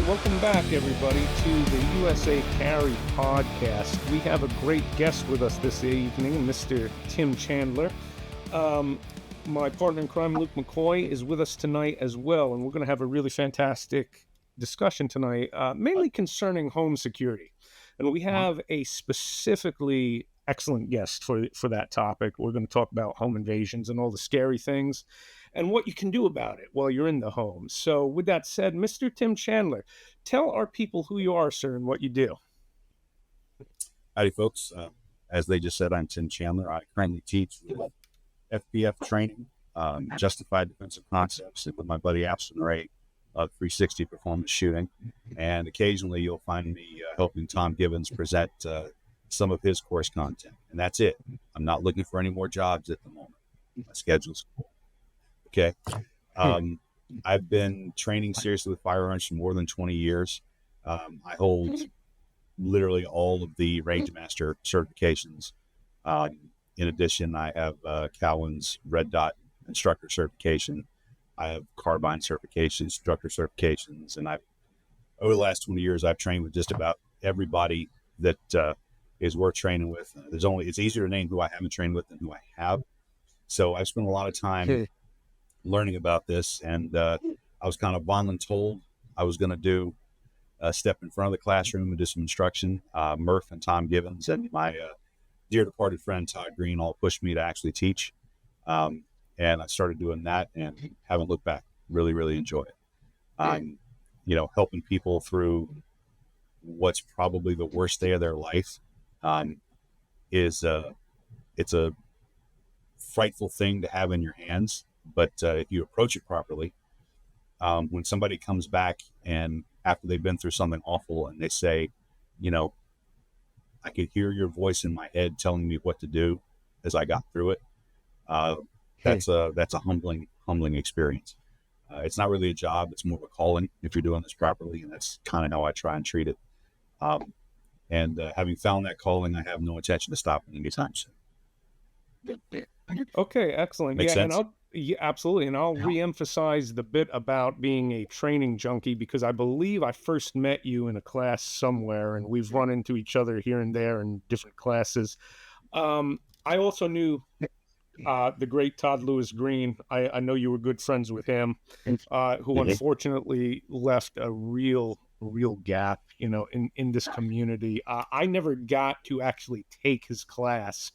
welcome back, everybody, to the USA Carry podcast. We have a great guest with us this evening, Mr. Tim Chandler. My partner in crime, Luke McCoy, is with us tonight as well, and we're going to have a really fantastic discussion tonight, mainly concerning home security. And we have a specifically excellent guest for that topic. We're going to talk about home invasions and all the scary things and what you can do about it while you're in the home. So with that said, Mr. Tim Chandler, tell our people who you are, sir, and what you do. Howdy, folks. As they just said, I'm Tim Chandler. I currently teach FPF Training, Justified Defensive Concepts, with my buddy Abson Ray of 360 Performance Shooting. And occasionally you'll find me helping Tom Gibbons present some of his course content. And that's it. I'm not looking for any more jobs at the moment. My schedule's full. Okay. I've been training seriously with firearms for more than 20 years. I hold literally all of the Range Master certifications. In addition, I have Cowan's Red Dot instructor certification. I have carbine certifications, instructor certifications, and over the last 20 years, I've trained with just about everybody that is worth training with. It's easier to name who I haven't trained with than who I have. So I've spent a lot of time learning about this, and I was kind of voluntold I was going to do a step in front of the classroom and do some instruction. Murph and Tom Gibbons and my dear departed friend Todd Green all pushed me to actually teach, and I started doing that and haven't looked back. Really, really enjoy it. Helping people through what's probably the worst day of their life it's a frightful thing to have in your hands. But if you approach it properly, when somebody comes back and after they've been through something awful and they say, I could hear your voice in my head telling me what to do as I got through it. That's a humbling experience. It's not really a job. It's more of a calling if you're doing this properly. And that's kind of how I try and treat it. Having found that calling, I have no intention to stop anytime soon. Okay, excellent. Makes sense? Absolutely. And I'll reemphasize the bit about being a training junkie, because I believe I first met you in a class somewhere, and we've run into each other here and there in different classes. I also knew the great Todd Lewis Green. I know you were good friends with him, who unfortunately left a real gap, in this community. I never got to actually take his class.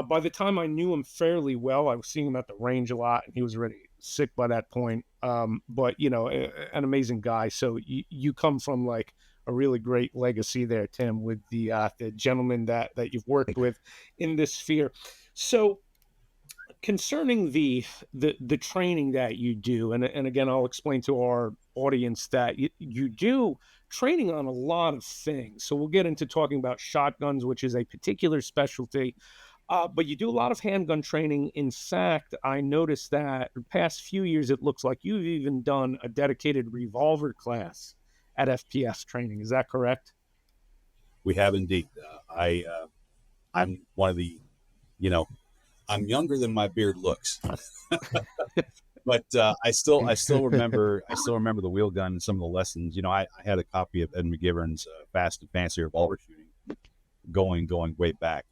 By the time I knew him fairly well, I was seeing him at the range a lot, and he was already sick by that point. But an amazing guy. So you come from like a really great legacy there, Tim, with the gentleman that you've worked with in this sphere. So concerning the training that you do, and again, I'll explain to our audience that you do training on a lot of things. So we'll get into talking about shotguns, which is a particular specialty. But you do a lot of handgun training. In fact, I noticed that the past few years, it looks like you've even done a dedicated revolver class at FPF Training. Is that correct? We have indeed. I'm one of the, I'm younger than my beard looks, but I still remember the wheel gun and some of the lessons. I had a copy of Ed McGivern's Fast and Fancy Revolver Shooting going way back.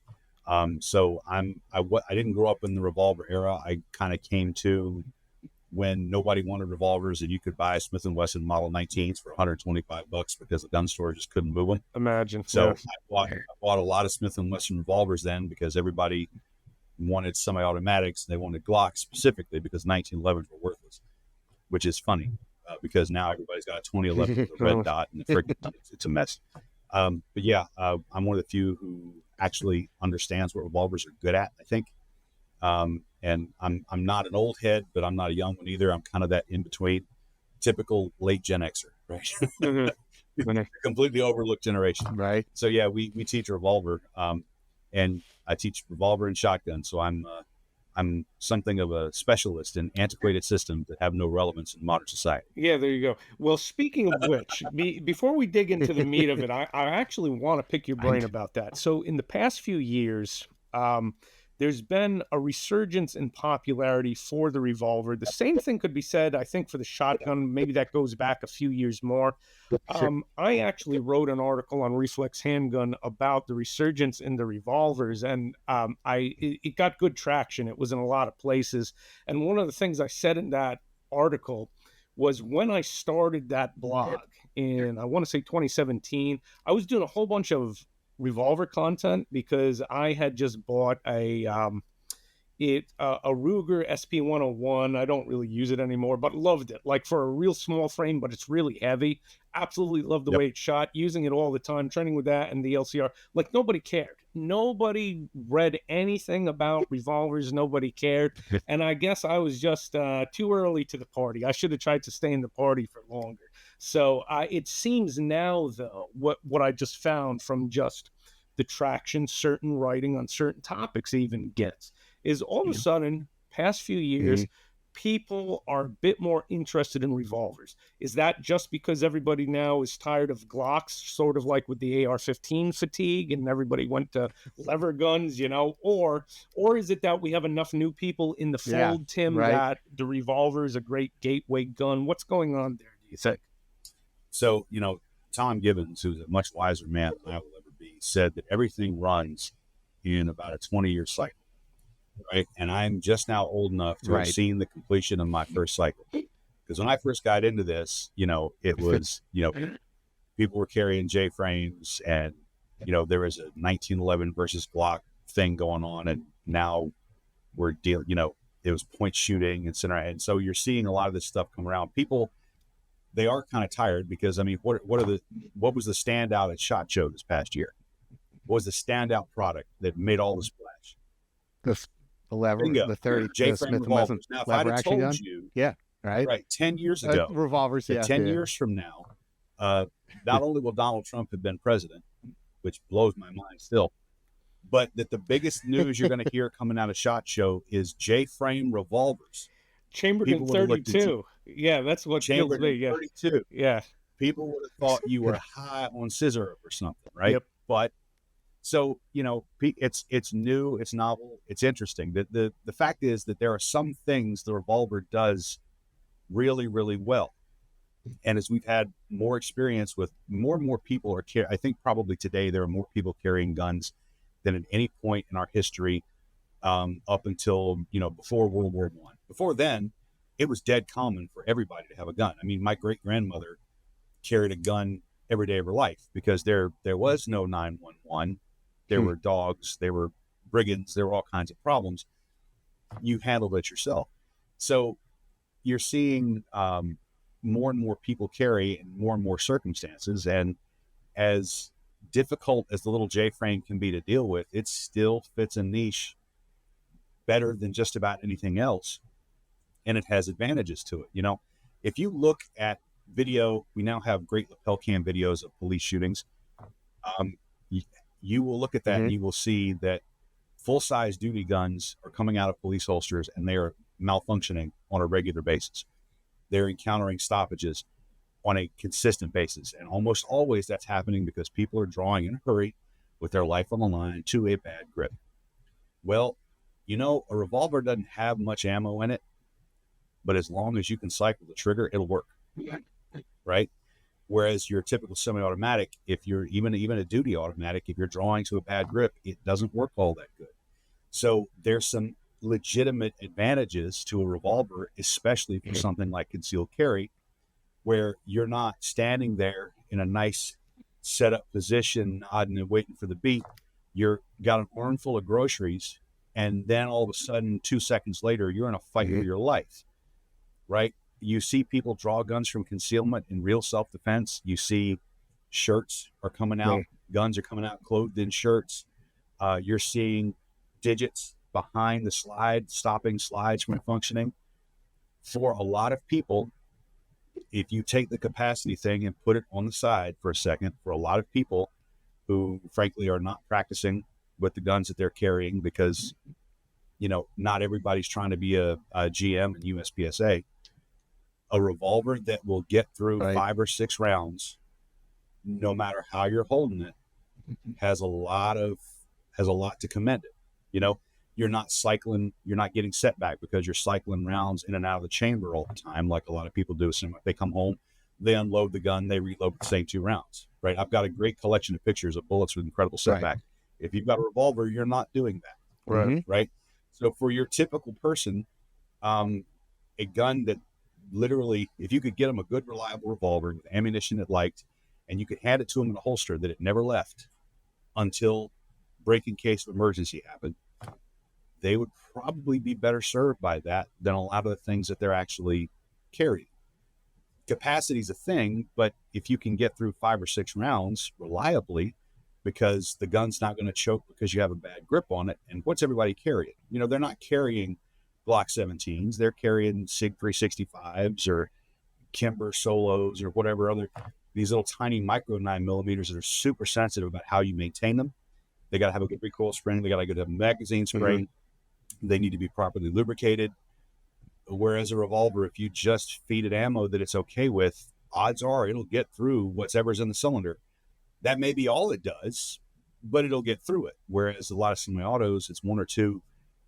So I didn't grow up in the revolver era. I kind of came to when nobody wanted revolvers and you could buy Smith & Wesson Model 19s for $125 because the gun store just couldn't move them. Imagine. So I bought a lot of Smith & Wesson revolvers then because everybody wanted semi-automatics. They wanted Glocks specifically because 1911s were worthless, which is funny because now everybody's got a 2011 with a red dot and it's a mess. But yeah, I'm one of the few who actually understands what revolvers are good at, I think. And I'm not an old head, but I'm not a young one either. I'm kind of that in between, typical late Gen Xer, right? Completely overlooked generation, right? So yeah, we teach revolver, and I teach revolver and shotgun. So I'm something of a specialist in antiquated systems that have no relevance in modern society. Yeah, there you go. Well, speaking of which, before we dig into the meat of it, I actually want to pick your brain about that. So in the past few years, there's been a resurgence in popularity for the revolver. The same thing could be said, I think, for the shotgun. Maybe that goes back a few years more. Sure. I actually wrote an article on Reflex Handgun about the resurgence in the revolvers, and it got good traction. It was in a lot of places, and one of the things I said in that article was when I started that blog in, I want to say 2017, I was doing a whole bunch of revolver content because I had just bought a Ruger SP101. I don't really use it anymore, but loved it. Like for a real small frame, but it's really heavy. Absolutely love the way it shot. Using it all the time, training with that and the LCR. Like nobody cared. Nobody read anything about revolvers. Nobody cared. And I guess I was just too early to the party. I should have tried to stay in the party for longer. So it seems now, though, what I just found from just the traction certain writing on certain topics even gets is all of a sudden, past few years, people are a bit more interested in revolvers. Is that just because everybody now is tired of Glocks, sort of like with the AR-15 fatigue, and everybody went to lever guns, or is it that we have enough new people in the fold, Tim, that the revolver is a great gateway gun? What's going on there, do you think? So, Tom Gibbons, who's a much wiser man than I will ever be, said that everything runs in about a 20-year cycle. Right. And I'm just now old enough to have seen the completion of my first cycle. Because when I first got into this, it was, people were carrying J frames and, there was a 1911 versus Glock thing going on. And now we're dealing, it was point shooting, et cetera. And so you're seeing a lot of this stuff come around. People, they are kind of tired because, what was the standout at SHOT Show this past year? What was the standout product that made all the splash? The lever, Bingo. the 30, J the frame Smith & Wesson revolvers. Now, if lever I'd have action told gun. you, Right, 10 years ago, revolvers, 10 years from now, not only will Donald Trump have been president, which blows my mind still, but that the biggest news you're going to hear coming out of SHOT Show is J frame revolvers. Chambered in 32. Yeah, that's what kills me. Yeah. 32. Yeah. People would have thought you were high on scissor or something, right? Yep. But so, it's new, it's novel, it's interesting. The fact is that there are some things the revolver does really, really well. And as we've had more experience with more and more people I think probably today there are more people carrying guns than at any point in our history up until, before World War I. Before then, it was dead common for everybody to have a gun. My great-grandmother carried a gun every day of her life because there was no 911. There were dogs, there were brigands, there were all kinds of problems. You handled it yourself. So you're seeing more and more people carry in more and more circumstances. And as difficult as the little J frame can be to deal with, it still fits a niche better than just about anything else. And it has advantages to it. If you look at video, we now have great lapel cam videos of police shootings. You will look at that and you will see that full-size duty guns are coming out of police holsters and they are malfunctioning on a regular basis. They're encountering stoppages on a consistent basis. And almost always that's happening because people are drawing in a hurry with their life on the line to a bad grip. Well, a revolver doesn't have much ammo in it, but as long as you can cycle the trigger, it'll work. Right? Whereas your typical semi-automatic, if you're even a duty automatic, if you're drawing to a bad grip, it doesn't work all that good. So there's some legitimate advantages to a revolver, especially for something like concealed carry, where you're not standing there in a nice set-up position, nodding and waiting for the beat. You're got an armful of groceries, and then all of a sudden, 2 seconds later, you're in a fight for your life, right? You see people draw guns from concealment in real self-defense. You see shirts are coming out, guns are coming out clothed in shirts. You're seeing digits behind the slide, stopping slides from functioning. For a lot of people, if you take the capacity thing and put it on the side for a second, for a lot of people who frankly are not practicing with the guns that they're carrying because, not everybody's trying to be a GM and USPSA, a revolver that will get through 5 or 6 rounds, no matter how you're holding it, has a lot to commend it. you're not cycling, you're not getting setback because you're cycling rounds in and out of the chamber all the time, like a lot of people do. So they come home, they unload the gun, they reload the same 2 rounds, right? I've got a great collection of pictures of bullets with incredible setback. Right. If you've got a revolver, you're not doing that, Right. right? So for your typical person, a gun that literally, if you could get them a good, reliable revolver with ammunition it liked, and you could hand it to them in a holster that it never left until break in case of emergency happened, they would probably be better served by that than a lot of the things that they're actually carrying. Capacity is a thing, but if you can get through 5 or 6 rounds reliably, because the gun's not going to choke because you have a bad grip on it. And what's everybody carrying? You know, they're not carrying Glock 17s. They're carrying SIG 365s or Kimber Solos or whatever other, these little tiny micro 9mm that are super sensitive about how you maintain them. They got to have a good recoil spring. They got to have a magazine spring. They need to be properly lubricated. Whereas a revolver, if you just feed it ammo that it's okay with, odds are it'll get through whatever's in the cylinder. That may be all it does, but it'll get through it. Whereas a lot of semi-autos, it's 1 or 2,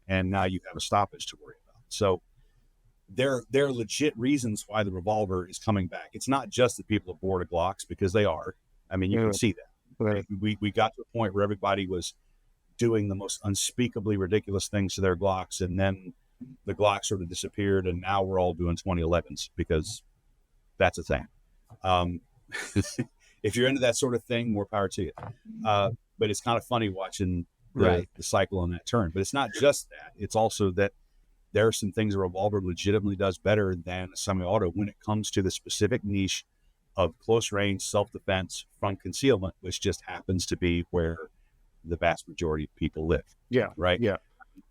and now you have a stoppage to worry about. So there are legit reasons why the revolver is coming back. It's not just that people are bored of Glocks, because they are. I mean, you can see that. Right. We got to a point where everybody was doing the most unspeakably ridiculous things to their Glocks, and then the Glock sort of disappeared, and now we're all doing 2011s because that's a thing. If you're into that sort of thing, more power to you. But it's kind of funny watching the cycle on that turn. But it's not just that. It's also that there are some things a revolver legitimately does better than a semi-auto when it comes to the specific niche of close range, self-defense, front concealment, which just happens to be where the vast majority of people live. Yeah. Right? Yeah.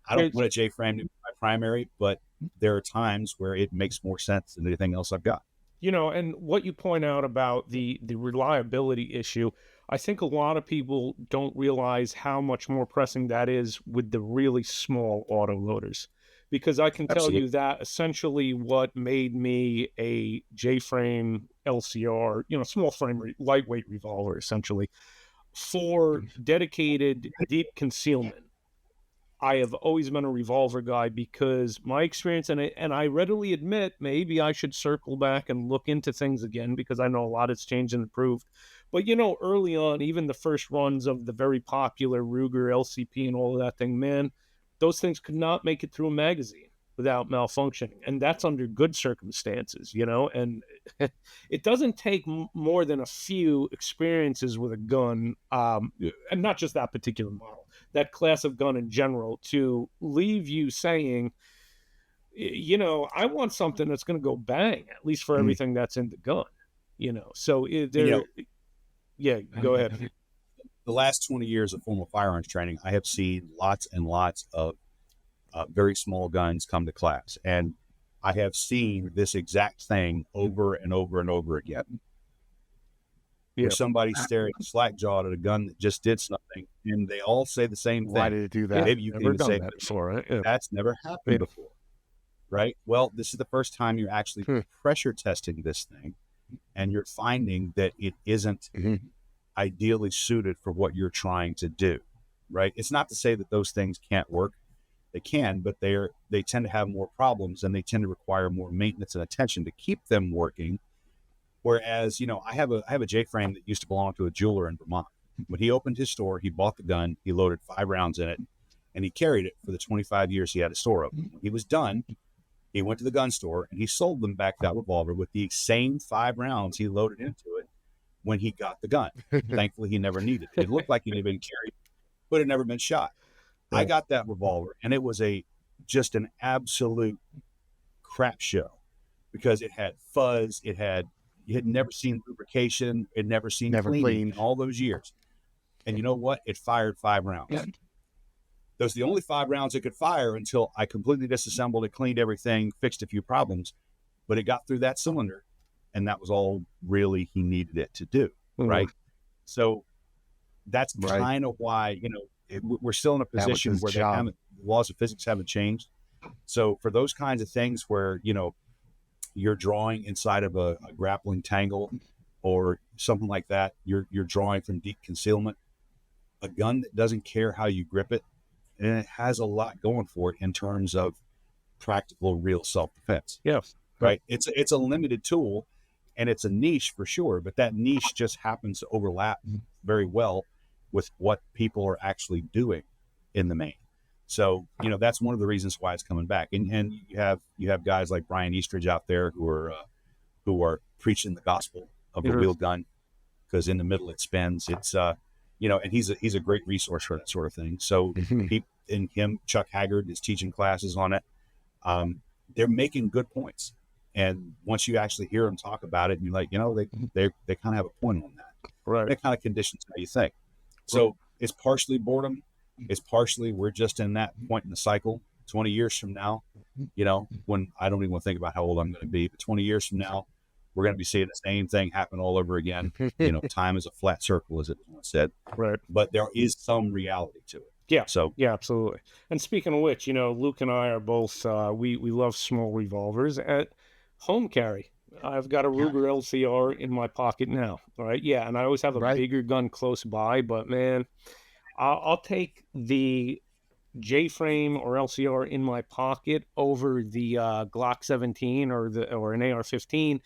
I don't want a J-frame to be my primary, but there are times where it makes more sense than anything else I've got. You know, and what you point out about the reliability issue, I think a lot of people don't realize how much more pressing that is with the really small autoloaders. Because I can tell you that essentially what made me a J-frame LCR, you know, small frame, lightweight revolver, essentially, for dedicated deep concealment, I have always been a revolver guy because my experience, and I readily admit maybe I should circle back and look into things again because I know a lot has changed and improved. But, you know, early on, even the first runs of the very popular Ruger LCP and all of that thing, man, those things could not make it through a magazine without malfunctioning. And that's under good circumstances, you know, and it doesn't take more than a few experiences with a gun, and not just that particular model, that class of gun in general, to leave you saying, you know, I want something that's going to go bang, at least for everything that's in the gun, you know. So yeah, go ahead. The last 20 years of formal firearms training, I have seen lots and lots of very small guns come to class. And I have seen this exact thing over and over and over again. Where somebody's staring slack-jawed at a gun that just did something, and they all say the same thing. Why did it do that? Maybe you can even say that before, right? that's never happened before, right? Well, this is the first time you're actually pressure testing this thing, and you're finding that it isn't ideally suited for what you're trying to do, right? It's not to say that those things can't work. They can, but they tend to have more problems, and they tend to require more maintenance and attention to keep them working. Whereas, you know, I have a J-frame that used to belong to a jeweler in Vermont. When he opened his store, he bought the gun, he loaded 5 rounds in it, and he carried it for the 25 years he had a store open. When he was done, he went to the gun store and he sold them back that revolver with the same 5 rounds he loaded into it when he got the gun. Thankfully, he never needed it. It looked like it had been carried, but it had never been shot. I got that revolver, and it was just an absolute crap show because it had fuzz, you had never seen lubrication, it never seen cleaning in all those years. And you know what? It fired 5 rounds. Yeah. Those are the only 5 rounds it could fire until I completely disassembled it, cleaned everything, fixed a few problems. But it got through that cylinder, and that was all really he needed it to do, right? So that's kind of why, you know, we're still in a position where the laws of physics haven't changed. So for those kinds of things where, you know, you're drawing inside of a grappling tangle or something like that, you're drawing from deep concealment, a gun that doesn't care how you grip it, and it has a lot going for it in terms of practical, real self-defense. Yes. Right. It's a limited tool, and it's a niche for sure, but that niche just happens to overlap very well with what people are actually doing in the main. So, that's one of the reasons why it's coming back. And you have guys like Brian Eastridge out there who are preaching the gospel of the wheel gun, because in the middle it spins. It's and he's a great resource for that sort of thing. So Chuck Haggard is teaching classes on it. They're making good points. And once you actually hear them talk about it, and you're like, they kind of have a point on that. Right. That kind of conditions how you think. So it's partially boredom. It's partially we're just in that point in the cycle. 20 years from now, when I don't even want to think about how old I'm going to be, but 20 years from now, we're going to be seeing the same thing happen all over again. Time is a flat circle, as it was once said. Right. But there is some reality to it. Yeah. So yeah, absolutely. And speaking of which, Luke and I are both we love small revolvers at home carry. I've got a Ruger LCR in my pocket now. All right. Yeah, and I always have a bigger gun close by, but man, I'll take the J-frame or LCR in my pocket over the Glock 17 or an AR-15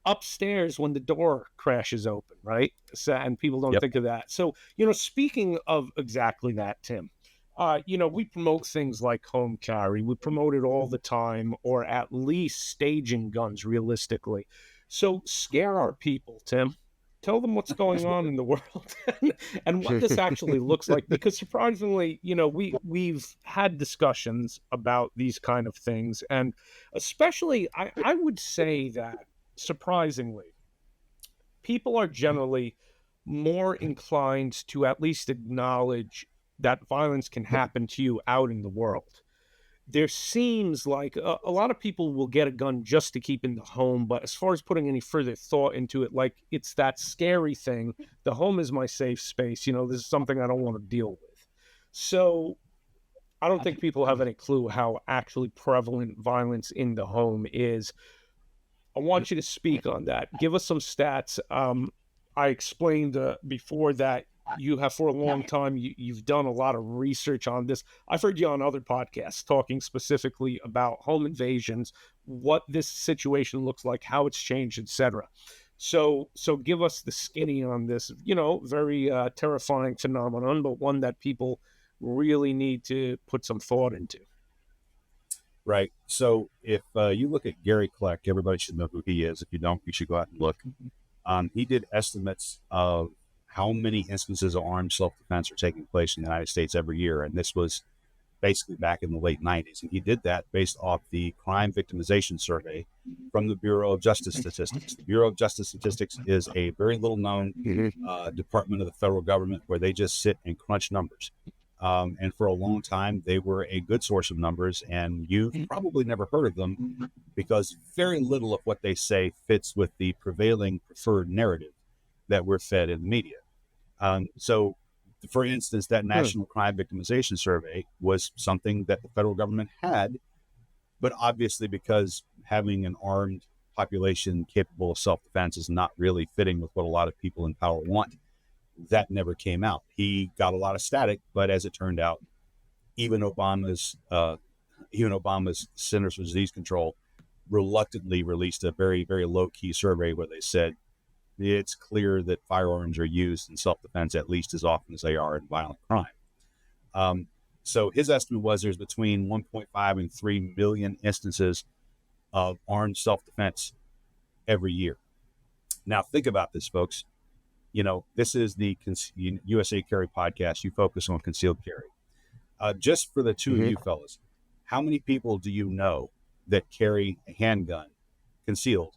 upstairs when the door crashes open, right? So, and people don't think of that. So, speaking of exactly that, Tim, we promote things like home carry. We promote it all the time, or at least staging guns realistically. So scare our people, Tim. Tell them what's going on in the world and what this actually looks like. Because surprisingly, we've had discussions about these kind of things. And especially, I would say that, surprisingly, people are generally more inclined to at least acknowledge that violence can happen to you out in the world. There seems like a lot of people will get a gun just to keep in the home, but as far as putting any further thought into it, like it's that scary thing. The home is my safe space. This is something I don't want to deal with. So I don't think people have any clue how actually prevalent violence in the home is. I want you to speak on that. Give us some stats. I explained before that you have for a long time, you've done a lot of research on this. I've heard you on other podcasts talking specifically about home invasions, what this situation looks like, how it's changed, etc. So give us the skinny on this, very terrifying phenomenon, but one that people really need to put some thought into. Right. So if you look at Gary Kleck, everybody should know who he is. If you don't, you should go out and look. He did estimates of how many instances of armed self-defense are taking place in the United States every year. And this was basically back in the late 90s. And he did that based off the crime victimization survey from the Bureau of Justice Statistics. The Bureau of Justice Statistics is a very little known department of the federal government where they just sit and crunch numbers. And for a long time, they were a good source of numbers, and you've probably never heard of them because very little of what they say fits with the prevailing preferred narrative that we're fed in the media. So, for instance, that National Crime Victimization Survey was something that the federal government had, but obviously because having an armed population capable of self-defense is not really fitting with what a lot of people in power want, that never came out. He got a lot of static, but as it turned out, even Obama's Centers for Disease Control reluctantly released a very, very low-key survey where they said it's clear that firearms are used in self-defense at least as often as they are in violent crime. So his estimate was there's between 1.5 and 3 million instances of armed self-defense every year. Now, think about this, folks. This is the USA Carry podcast. You focus on concealed carry. Just for the two of you fellas, how many people do you know that carry a handgun concealed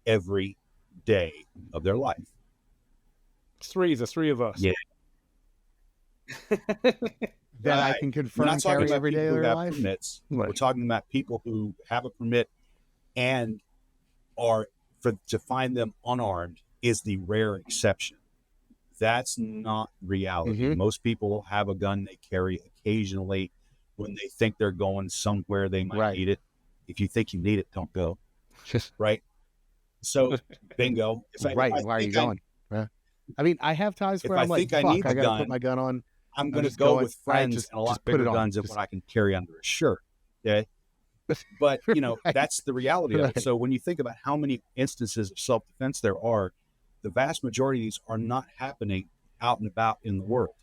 every day of their life? The three of us. Yeah. That I can confirm carry every day of their life. Permits. Right. We're talking about people who have a permit and to find them unarmed is the rare exception. That's not reality. Most people have a gun they carry occasionally when they think they're going somewhere they might need it. If you think you need it, don't go. Right? So, bingo. Why are you going? I mean, I have times where I'm like, fuck, I got to put my gun on. I'm going to go with friends and a lot bigger guns than what I can carry under a shirt. Okay. But, you know, that's the reality of it. So when you think about how many instances of self-defense there are, the vast majority of these are not happening out and about in the world.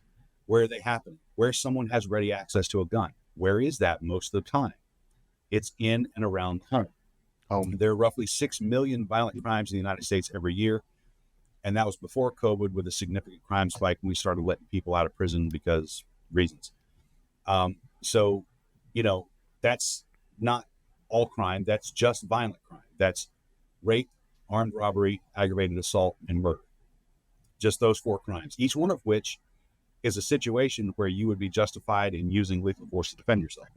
Where are they happening? Where someone has ready access to a gun. Where is that most of the time? It's in and around home. There are roughly 6 million violent crimes in the United States every year. And that was before COVID, with a significant crime spike when we started letting people out of prison because reasons. So, you know, that's not all crime. That's just violent crime. That's rape, armed robbery, aggravated assault, and murder. Just those 4 crimes, each one of which is a situation where you would be justified in using lethal force to defend yourself.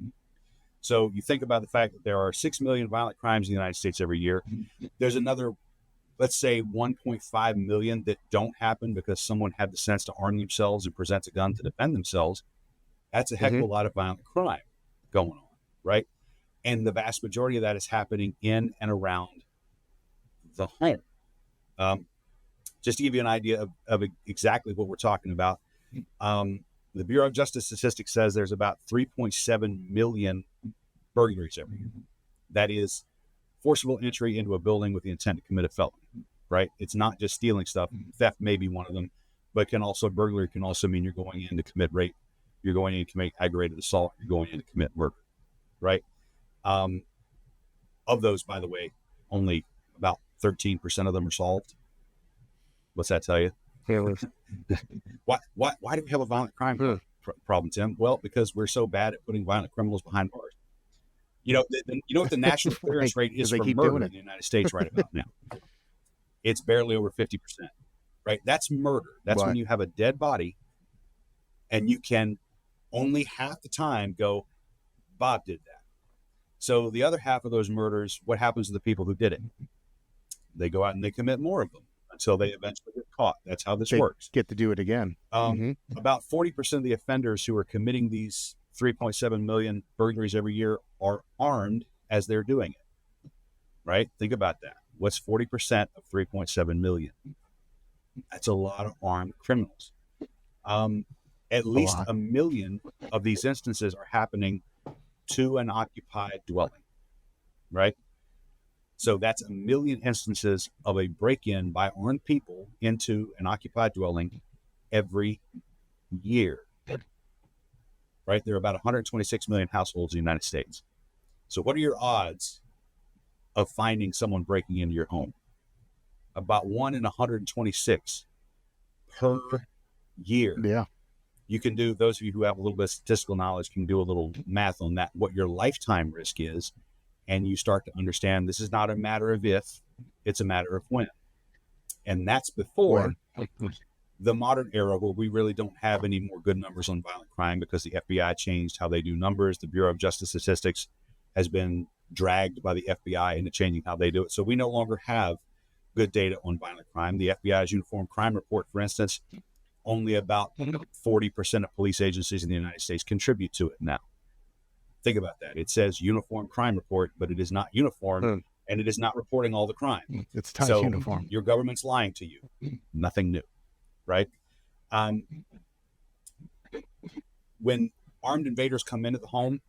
So you think about the fact that there are 6 million violent crimes in the United States every year. There's another, let's say 1.5 million that don't happen because someone had the sense to arm themselves and present a gun to defend themselves. That's a heck of a lot of violent crime going on, right? And the vast majority of that is happening in and around the home. Just to give you an idea of exactly what we're talking about, the Bureau of Justice Statistics says there's about 3.7 million burglaries every year. That is forcible entry into a building with the intent to commit a felony, right? It's not just stealing stuff. Theft may be one of them, but burglary can also mean you're going in to commit rape, you're going in to commit aggravated assault, you're going in to commit murder, right? Of those, by the way, only about 13% of them are solved. What's that tell you? Why do we have a violent crime problem, Tim? Well, because we're so bad at putting violent criminals behind bars. You know what the national clearance rate is for murder in the United States right about now? It's barely over 50%, right? That's murder. That's when you have a dead body and you can only half the time go, Bob did that. So the other half of those murders, what happens to the people who did it? They go out and they commit more of them until they eventually get caught. That's how this works. Get to do it again. About 40% of the offenders who are committing these 3.7 million burglaries every year are armed as they're doing it, right? Think about that. What's 40% of 3.7 million? That's a lot of armed criminals. At least 1 million of these instances are happening to an occupied dwelling, right? So that's 1 million instances of a break-in by armed people into an occupied dwelling every year, right? There are about 126 million households in the United States. So what are your odds of finding someone breaking into your home? About 1 in 126 per year. Yeah. You can do, those of you who have a little bit of statistical knowledge can do a little math on that, what your lifetime risk is. And you start to understand this is not a matter of if, it's a matter of when. And that's before the modern era where we really don't have any more good numbers on violent crime because the FBI changed how they do numbers. The Bureau of Justice Statistics has been dragged by the FBI into changing how they do it. So we no longer have good data on violent crime. The FBI's Uniform Crime Report, for instance, only about 40% of police agencies in the United States contribute to it now. Think about that. It says Uniform Crime Report, but it is not uniform, and it is not reporting all the crime. It's tied uniform. Your government's lying to you. Nothing new, right? When armed invaders come into the home,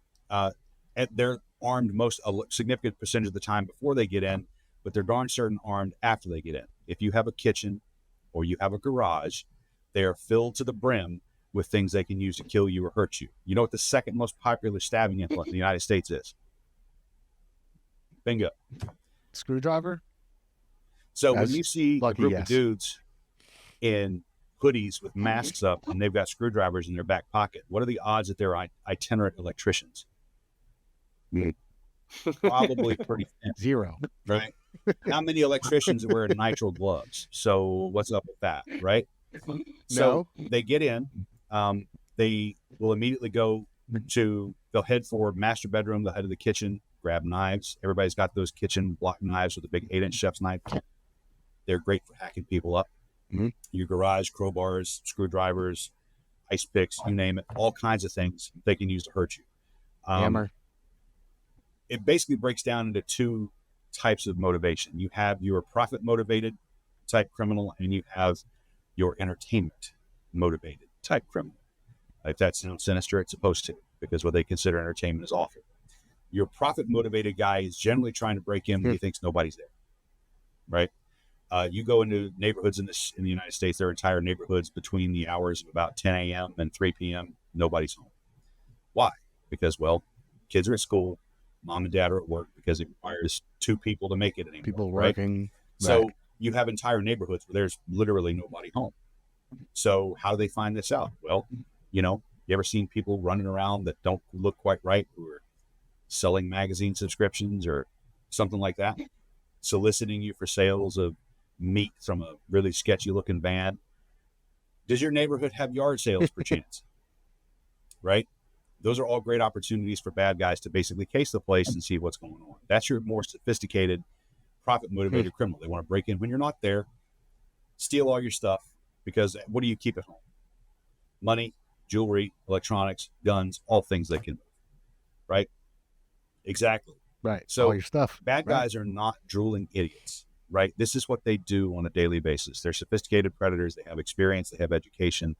they're armed a significant percentage of the time before they get in, but they're darn certain armed after they get in. If you have a kitchen or you have a garage, they are filled to the brim with things they can use to kill you or hurt you. You know what the second most popular stabbing implement in the United States is? Bingo. Screwdriver? So when you see a group of dudes in hoodies with masks up and they've got screwdrivers in their back pocket, what are the odds that they're itinerant electricians? Probably pretty thin. 0. Right? How many electricians wear nitrile gloves? So what's up with that, right? So they get in, they will immediately they'll head for master bedroom, they'll head to the kitchen, grab knives. Everybody's got those kitchen block knives with a big 8-inch chef's knife. They're great for hacking people up. Your garage, crowbars, screwdrivers, ice picks, you name it, all kinds of things they can use to hurt you. Hammer. It basically breaks down into 2 types of motivation. You have your profit motivated type criminal, and you have your entertainment motivated type criminal. If that sounds sinister, it's supposed to, because what they consider entertainment is awful. Your profit-motivated guy is generally trying to break in when he thinks nobody's there, right? You go into neighborhoods in the United States, there are entire neighborhoods between the hours of about 10 a.m. and 3 p.m. Nobody's home. Why? Because, well, kids are at school, mom and dad are at work, because it requires two people to make it anymore. People right? working. So Right. you have entire neighborhoods where there's literally nobody home. So how do they find this out? Well, you ever seen people running around that don't look quite right, who are selling magazine subscriptions or something like that, soliciting you for sales of meat from a really sketchy looking van? Does your neighborhood have yard sales perchance? Right? Those are all great opportunities for bad guys to basically case the place and see what's going on. That's your more sophisticated, profit-motivated criminal. They want to break in when you're not there, steal all your stuff, because what do you keep at home? Money, jewelry, electronics, guns, all things they can move, right? Exactly. Right. So all your stuff. Bad Right. guys are not drooling idiots, right? This is what they do on a daily basis. They're sophisticated predators. They have experience. They have education.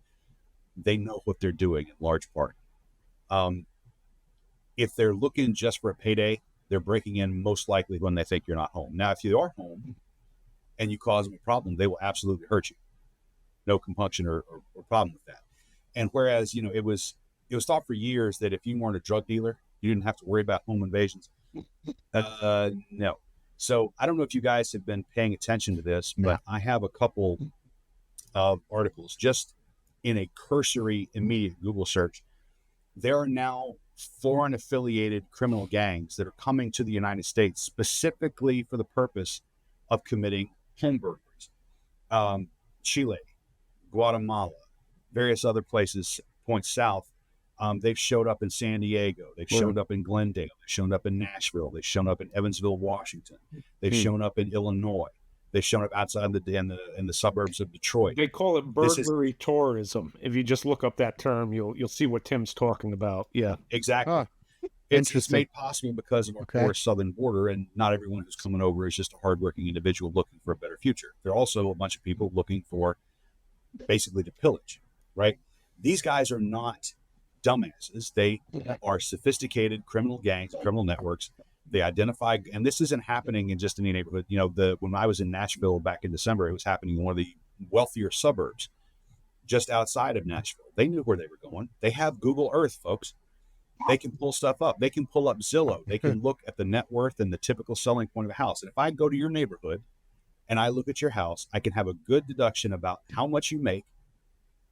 They know what they're doing in large part. If they're looking just for a payday, they're breaking in most likely when they think you're not home. Now, if you are home and you cause them a problem, they will absolutely hurt you. No compunction or problem with that. And whereas, it was thought for years that if you weren't a drug dealer, you didn't have to worry about home invasions. No. So I don't know if you guys have been paying attention to this, but I have a couple of articles just in a cursory immediate Google search. There are now foreign affiliated criminal gangs that are coming to the United States specifically for the purpose of committing home burglaries. Chile, Guatemala, various other places, points south. They've showed up in San Diego. They've showed up in Glendale. They've shown up in Nashville. They've shown up in Evansville, Washington. They've shown up in Illinois. They've shown up outside in the suburbs of Detroit. They call it burglary tourism. If you just look up that term, you'll see what Tim's talking about. Yeah, exactly. Huh. It's made possible because of our porous southern border, and not everyone who's coming over is just a hardworking individual looking for a better future. There are also a bunch of people looking for basically to pillage, right? These guys are not dumbasses. They are sophisticated criminal gangs, criminal networks. They identify, and this isn't happening in just any neighborhood. When I was in Nashville back in December, it was happening in one of the wealthier suburbs just outside of Nashville. They knew where they were going. They have Google Earth, folks. They can pull stuff up. They can pull up Zillow. They can look at the net worth and the typical selling point of a house. And if I go to your neighborhood and I look at your house, I can have a good deduction about how much you make,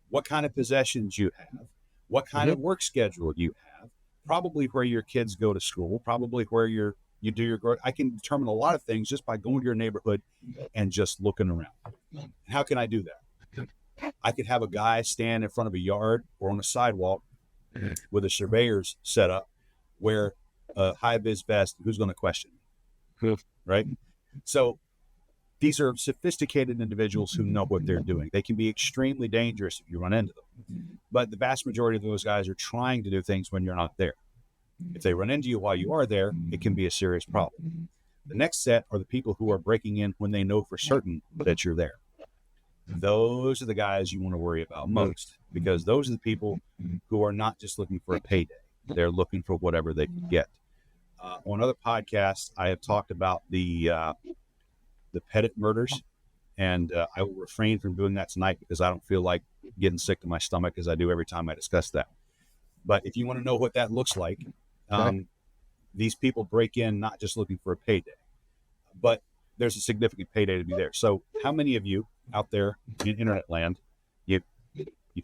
what kind of possessions you have, what kind of work schedule you have, probably where your kids go to school, probably where you do your growth. I can determine a lot of things just by going to your neighborhood and just looking around. How can I do that? I could have a guy stand in front of a yard or on a sidewalk with a surveyor's setup where high vis vest, who's going to question me? Right? So these are sophisticated individuals who know what they're doing. They can be extremely dangerous if you run into them. But the vast majority of those guys are trying to do things when you're not there. If they run into you while you are there, it can be a serious problem. The next set are the people who are breaking in when they know for certain that you're there. Those are the guys you want to worry about most, because those are the people who are not just looking for a payday. They're looking for whatever they can get. On other podcasts, I have talked about the Pettit murders, and I will refrain from doing that tonight because I don't feel like getting sick to my stomach as I do every time I discuss that. But if you want to know what that looks like, these people break in not just looking for a payday, but there's a significant payday to be there. So how many of you out there in internet land, you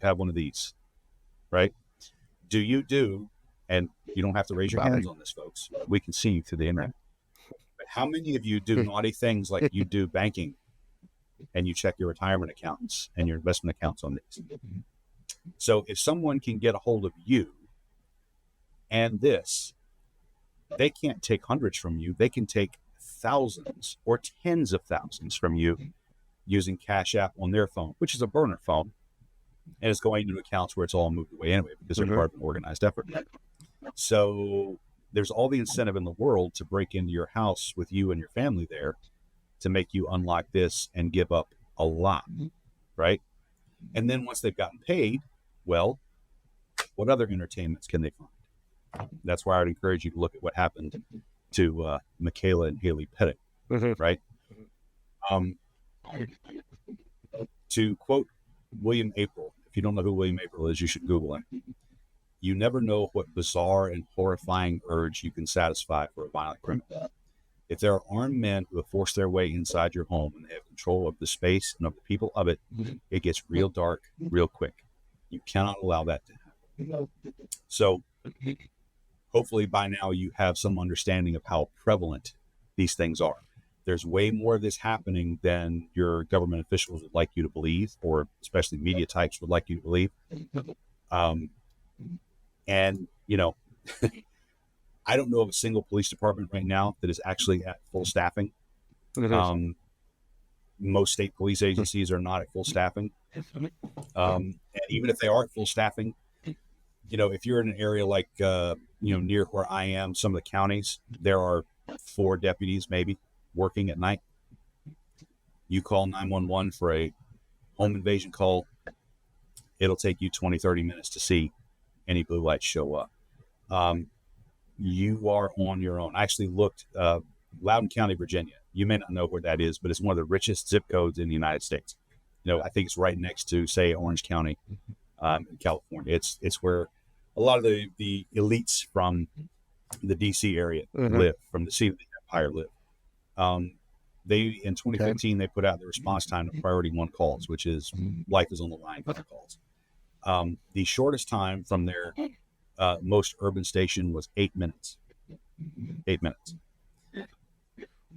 have one of these, right? And you don't have to raise your hands on this, folks. We can see you through the internet. But how many of you do naughty things like you do banking and you check your retirement accounts and your investment accounts on these? So if someone can get a hold of you and this, they can't take hundreds from you. They can take thousands or tens of thousands from you using Cash App on their phone, which is a burner phone, and it's going into accounts where it's all moved away anyway because they're part of an organized effort. So there's all the incentive in the world to break into your house with you and your family there to make you unlock this and give up a lot, right? And then once they've gotten paid, well, what other entertainments can they find? That's why I'd encourage you to look at what happened to Michaela and Haley Pettit, right? To quote William April, if you don't know who William April is, you should Google him. You never know what bizarre and horrifying urge you can satisfy for a violent criminal. If there are armed men who have forced their way inside your home and they have control of the space and of the people of it, it gets real dark real quick. You cannot allow that to happen. So hopefully by now you have some understanding of how prevalent these things are. There's way more of this happening than your government officials would like you to believe, or especially media types would like you to believe. And, you know, I don't know of a single police department right now that is actually at full staffing. Most state police agencies are not at full staffing. And even if they are at full staffing, you know, if you're in an area like, you know, near where I am, some of the counties, there are 4 deputies maybe working at night. You call 911 for a home invasion call, it'll take you 20, 30 minutes to see any blue lights show up. You are on your own. I actually looked, Loudoun County, Virginia. You may not know where that is, but it's one of the richest zip codes in the United States. You know, I think it's right next to, say, Orange County, in California. It's where a lot of the elites from the DC area live, from the seat of the empire live. They, in 2015, they put out the response time to priority 1 calls, which is life is on the line kind of calls. The shortest time from their most urban station was 8 minutes. 8 minutes.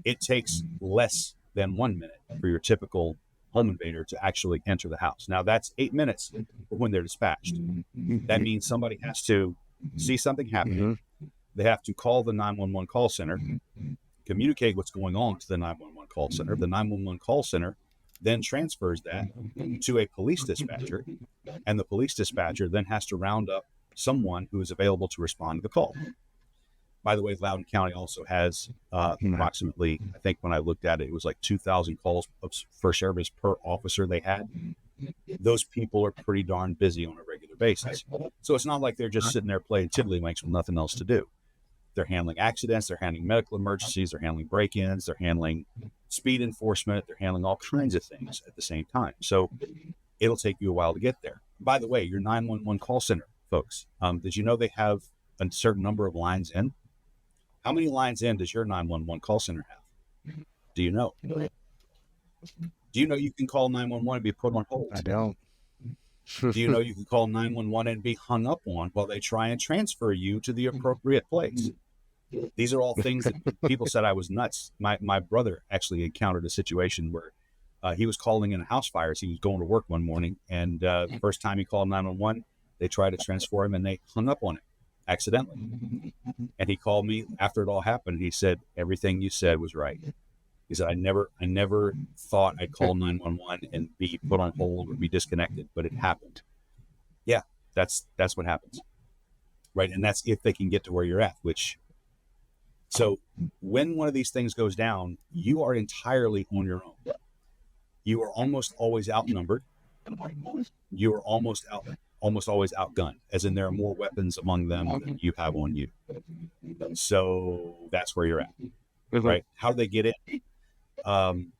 It takes less than 1 minute for your typical home invader to actually enter the house. Now that's 8 minutes for when they're dispatched. That means somebody has to see something happening. They have to call the 911 call center, communicate what's going on to the 911 call center. The 911 call center then transfers that to a police dispatcher, and the police dispatcher then has to round up someone who is available to respond to the call. By the way, Loudoun County also has approximately, I think when I looked at it, it was like 2,000 calls for service per officer they had. Those people are pretty darn busy on a regular basis. So it's not like they're just sitting there playing tiddlywinks with nothing else to do. They're handling accidents, they're handling medical emergencies, they're handling break-ins, they're handling speed enforcement, they're handling all kinds of things at the same time. So it'll take you a while to get there. By the way, your 911 call center, folks, did you know they have a certain number of lines in? How many lines in does your 911 call center have? Do you know? Do you know you can call 911 and be put on hold? I don't. Do you know you can call 911 and be hung up on while they try and transfer you to the appropriate place? These are all things that people said I was nuts. My brother actually encountered a situation where he was calling in a house fire as he was going to work one morning, and the first time he called 911, they tried to transfer him and they hung up on him accidentally. And he called me after it all happened. He said, everything you said was right. He said, I never thought I'd call 911 and be put on hold or be disconnected, but it happened. Yeah, that's what happens. Right. And that's if they can get to where you're at, so when one of these things goes down, you are entirely on your own. You are almost always outnumbered. You are almost always outgunned, as in there are more weapons among them than you have on you. So that's where you're at, right? How do they get in?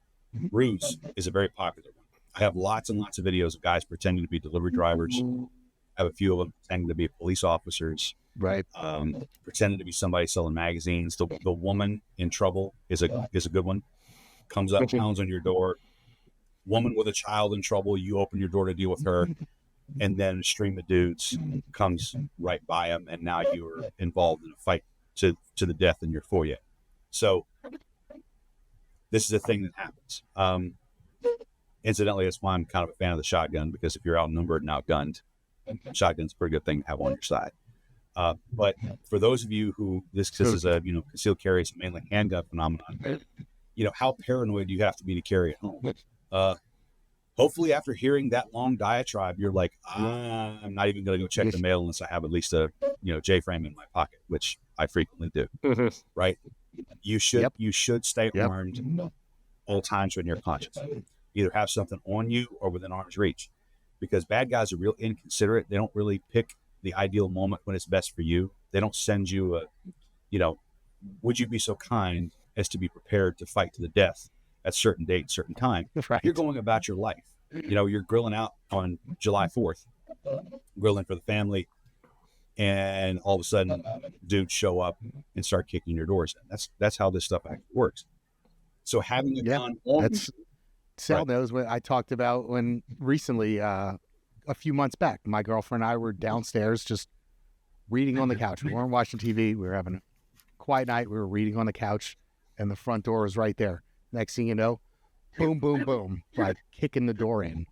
Ruse is a very popular one. I have lots and lots of videos of guys pretending to be delivery drivers. I have a few of them pretending to be police officers. Right. Pretending to be somebody selling magazines. The woman in trouble is a good one. Comes up, pounds on your door. Woman with a child in trouble, you open your door to deal with her, and then a stream of dudes comes right by them, and now you're involved in a fight to the death in your foyer. So this is a thing that happens. Incidentally, that's why I'm kind of a fan of the shotgun, because if you're outnumbered and outgunned, shotgun's a pretty good thing to have on your side. But for those of you who this is a concealed carry, it's mainly handgun phenomenon. How paranoid do you have to be to carry it home? Hopefully, after hearing that long diatribe, you're like, I'm not even going to go check the mail unless I have at least a J-frame in my pocket, which I frequently do. Right? You should stay armed all times when you're conscious. Either have something on you or within arm's reach, because bad guys are real inconsiderate. They don't really pick the ideal moment when it's best for you. They don't send you would you be so kind as to be prepared to fight to the death at certain date, certain time. Right. You're going about your life. You're grilling out on July 4th, grilling for the family, and all of a sudden dudes show up and start kicking your doors in. That's how this stuff actually works. So having a gun on Sal knows what I talked about when recently, a few months back, my girlfriend and I were downstairs just reading on the couch. We weren't watching TV. We were having a quiet night. We were reading on the couch, and the front door was right there. Next thing you know, boom, boom, boom, like kicking the door in.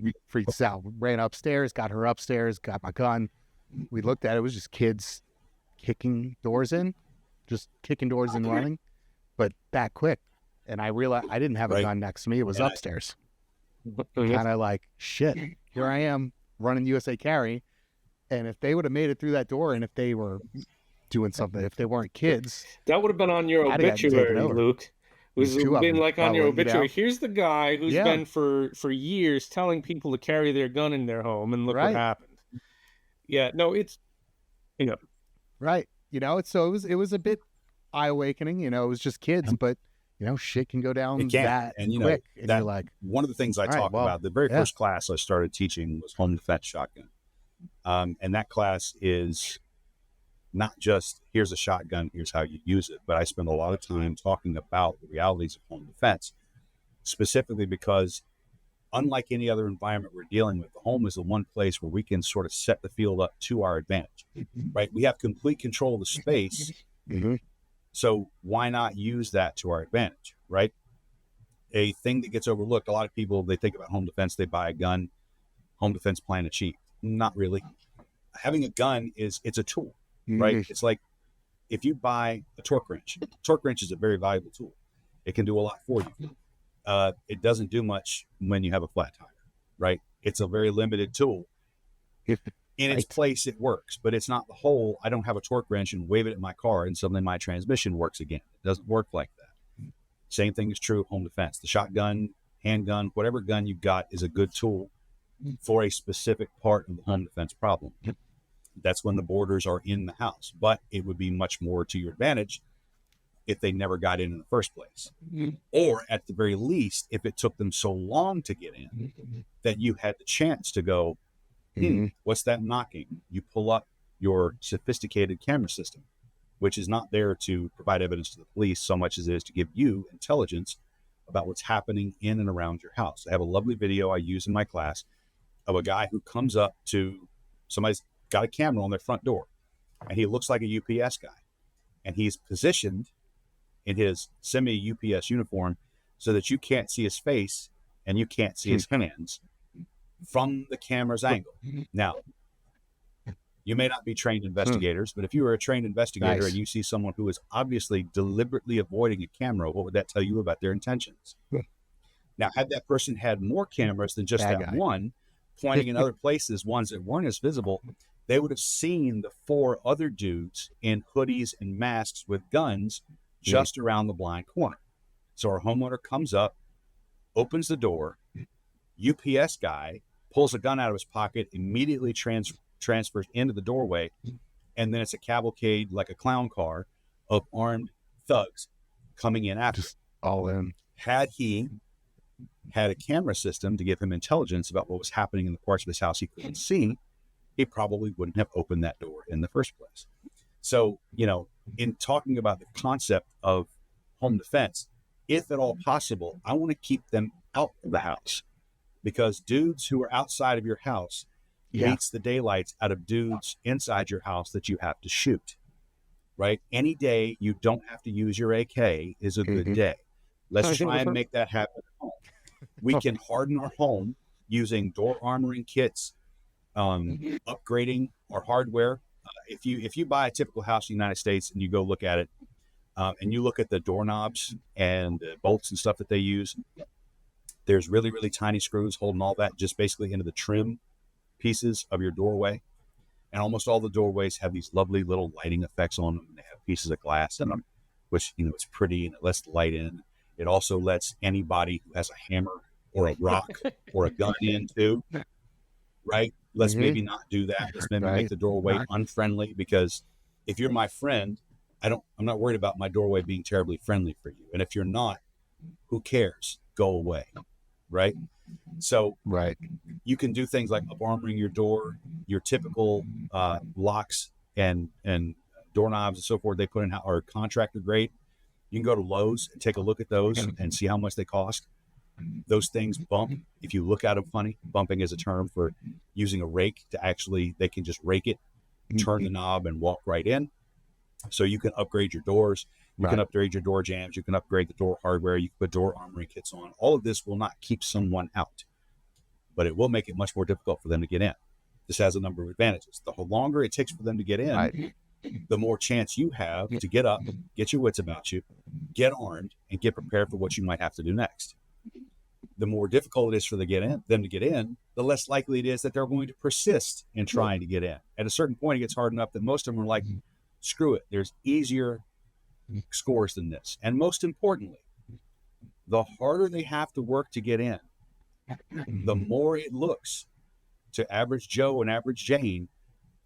We freaked out. Ran upstairs, got her upstairs, got my gun. We looked at it. It was just kids kicking doors in, running, but that quick. And I realized I didn't have a gun next to me. It was upstairs. Kind of like, shit, here I am running USA Carry. And if they would have made it through that door, and if they were doing something, if they weren't kids, that would have been on your obituary, Luke. It was been like on your obituary. Here's the guy who's been for years telling people to carry their gun in their home, and look what happened. Yeah, no, it's right. So it was a bit eye awakening. It was just kids, but shit can go down that quick. And you're like, one of the things I talk about, the very first class I started teaching was home defense shotgun. And that class is not just here's a shotgun, here's how you use it, but I spend a lot of time talking about the realities of home defense, specifically because unlike any other environment we're dealing with, the home is the one place where we can sort of set the field up to our advantage, right? We have complete control of the space. So why not use that to our advantage, right? A thing that gets overlooked, a lot of people, they think about home defense, they buy a gun, home defense plan achieved. Not really. Having a gun it's a tool, right? It's like if you buy a torque wrench is a very valuable tool. It can do a lot for you. It doesn't do much when you have a flat tire, right? It's a very limited tool. In its place, it works, but it's not the whole, I don't have a torque wrench and wave it at my car and suddenly my transmission works again. It doesn't work like that. Same thing is true of home defense. The shotgun, handgun, whatever gun you got is a good tool for a specific part of the home defense problem. That's when the borders are in the house, but it would be much more to your advantage if they never got in the first place. Or at the very least, if it took them so long to get in that you had the chance to go, what's that knocking? You pull up your sophisticated camera system, which is not there to provide evidence to the police so much as it is to give you intelligence about what's happening in and around your house. I have a lovely video I use in my class of a guy who comes up to somebody's got a camera on their front door, and he looks like a UPS guy, and he's positioned in his semi UPS uniform so that you can't see his face and you can't see his hands from the camera's angle. Now, you may not be trained investigators, but if you are a trained investigator and you see someone who is obviously deliberately avoiding a camera, what would that tell you about their intentions? Now, had that person had more cameras than just that one, pointing in other places, ones that weren't as visible, they would have seen the 4 other dudes in hoodies and masks with guns just around the blind corner. So our homeowner comes up, opens the door, UPS guy pulls a gun out of his pocket, immediately transfers into the doorway, and then it's a cavalcade like a clown car of armed thugs coming in after. Just all in. Had he had a camera system to give him intelligence about what was happening in the parts of his house he couldn't see, he probably wouldn't have opened that door in the first place. So, in talking about the concept of home defense, if at all possible, I want to keep them out of the house, because dudes who are outside of your house beats the daylights out of dudes inside your house that you have to shoot, right? Any day you don't have to use your AK is a good day. Let's try and make that happen at home. We can harden our home using door armoring kits, upgrading our hardware. If you buy a typical house in the United States and you go look at it, and you look at the doorknobs and the bolts and stuff that they use, there's really, really tiny screws holding all that just basically into the trim pieces of your doorway. And almost all the doorways have these lovely little lighting effects on them. They have pieces of glass in them, which, it's pretty and it lets the light in. It also lets anybody who has a hammer or a rock or a gun in too, right? Let's maybe not do that. Let's maybe make the doorway unfriendly, because if you're my friend, I'm not worried about my doorway being terribly friendly for you. And if you're not, who cares? Go away. Right? So you can do things like up-armoring your door, your typical locks and doorknobs and so forth they put in are contractor grade. You can go to Lowe's and take a look at those and see how much they cost. Those things bump. If you look at them funny, bumping is a term for using a rake to actually, they can just rake it, turn the knob and walk right in. So you can upgrade your doors. You can upgrade your door jambs. You can upgrade the door hardware. You can put door armoring kits on. All of this will not keep someone out, but it will make it much more difficult for them to get in. This has a number of advantages. The longer it takes for them to get in, the more chance you have to get up, get your wits about you, get armed, and get prepared for what you might have to do next. The more difficult it is for them to get in, the less likely it is that they're going to persist in trying to get in. At a certain point, it gets hard enough that most of them are like, screw it. There's easier scores than this. And most importantly, the harder they have to work to get in, the more it looks to average Joe and average Jane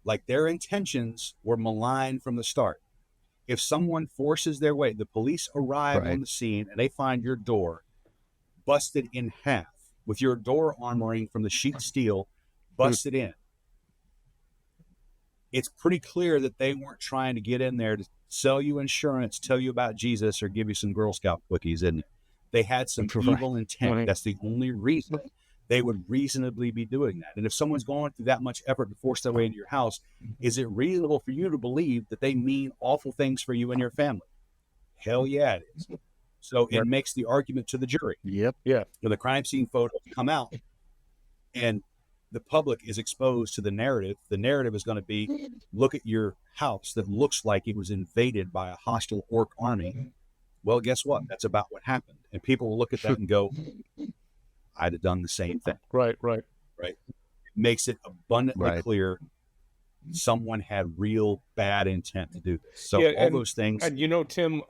like their intentions were malign from the start. If someone forces their way, the police arrive on the scene and they find your door busted in half with your door armoring from the sheet steel busted in. It's pretty clear that they weren't trying to get in there to sell you insurance, tell you about Jesus, or give you some Girl Scout cookies, isn't it? They had some evil intent. That's the only reason they would reasonably be doing that. And if someone's going through that much effort to force their way into your house, is it reasonable for you to believe that they mean awful things for you and your family? Hell yeah, it is. So it makes the argument to the jury. When the crime scene photos come out and the public is exposed to the narrative is going to be, look at your house that looks like it was invaded by a hostile orc army. Well, guess what? That's about what happened. And people will look at that and go, I'd have done the same thing. Right. It makes it abundantly clear someone had real bad intent to do this. So those things. And Tim,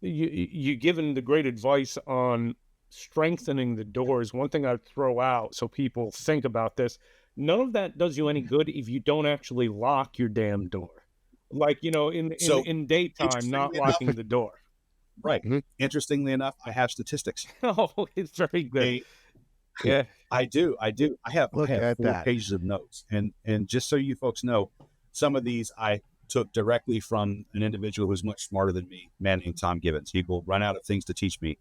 you given the great advice on strengthening the doors. One thing I'd throw out so people think about this, none of that does you any good if you don't actually lock your damn door. Like, in daytime, not locking the door. Right. Interestingly enough, I have statistics. Oh, it's very good. I do. I have 4 pages of notes. And just so you folks know, some of these I took directly from an individual who's much smarter than me, a man named Tom Gibbons. He will run out of things to teach me.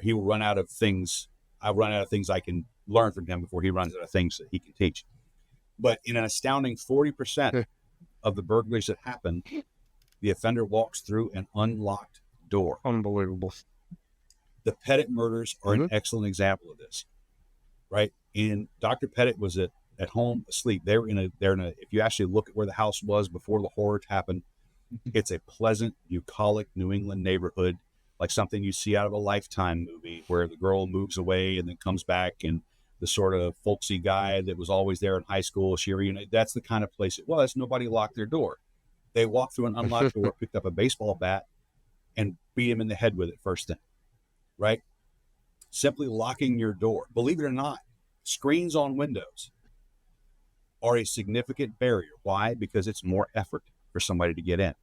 He will run out of things. I'll run out of things I can learn from him before he runs out of things that he can teach. But in an astounding 40% of the burglaries that happen, the offender walks through an unlocked door. Unbelievable. The Pettit murders are an excellent example of this. Right? And Dr. Pettit was at home asleep. They're in a, if you actually look at where the house was before the horror happened, it's a pleasant, bucolic New England neighborhood, like something you see out of a Lifetime movie where the girl moves away and then comes back, and the sort of folksy guy that was always there in high school, that's the kind of place it was. Nobody locked their door. They walked through an unlocked door, picked up a baseball bat, and beat him in the head with it first thing. Right? Simply locking your door. Believe it or not, screens on windows are a significant barrier. Why? Because it's more effort for somebody to get in.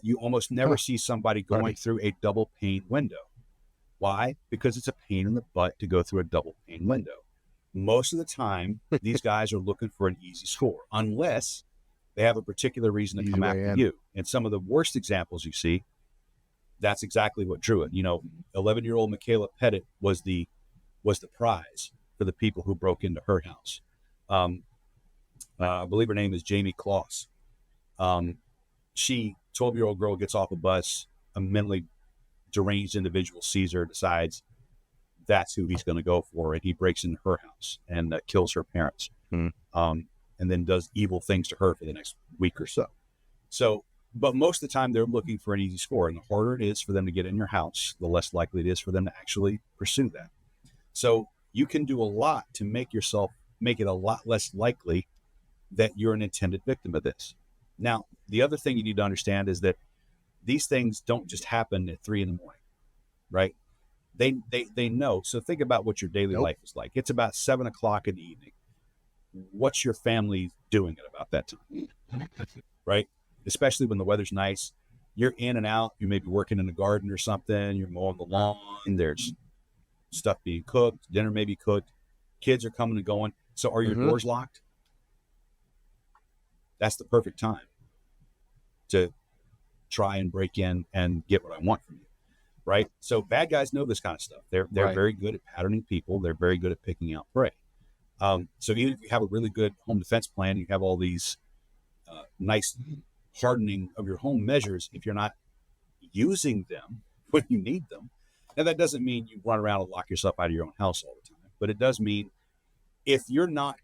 You almost never see somebody going through a double pane window. Why? Because it's a pain in the butt to go through a double pane window. Most of the time, these guys are looking for an easy score, unless they have a particular reason to come after you. And some of the worst examples you see, that's exactly what drew it. 11-year-old Michaela Pettit was the prize for the people who broke into her house. I believe her name is Jamie Kloss. 12-year-old girl gets off a bus, a mentally deranged individual sees her, decides that's who he's going to go for, and he breaks into her house and kills her parents, and then does evil things to her for the next week or so. But most of the time, they're looking for an easy score. And the harder it is for them to get in your house, the less likely it is for them to actually pursue that. So you can do a lot to make it a lot less likely that you're an intended victim of this. Now, the other thing you need to understand is that these things don't just happen at 3 a.m, right? They know. So think about what your daily life is like. It's about 7 o'clock in the evening. what's your family doing about that time, right? Especially when the weather's nice, you're in and out. You may be working in the garden or something. You're mowing the lawn. There's stuff being cooked. Dinner may be cooked. Kids are coming and going. So are your doors locked? That's the perfect time to try and break in and get what I want from you, right? So bad guys know this kind of stuff. They're very good at patterning people. They're very good at picking out prey. So even if you have a really good home defense plan, you have all these nice hardening of your home measures, if you're not using them when you need them. Now, that doesn't mean you run around and lock yourself out of your own house all the time, but it does mean if you're not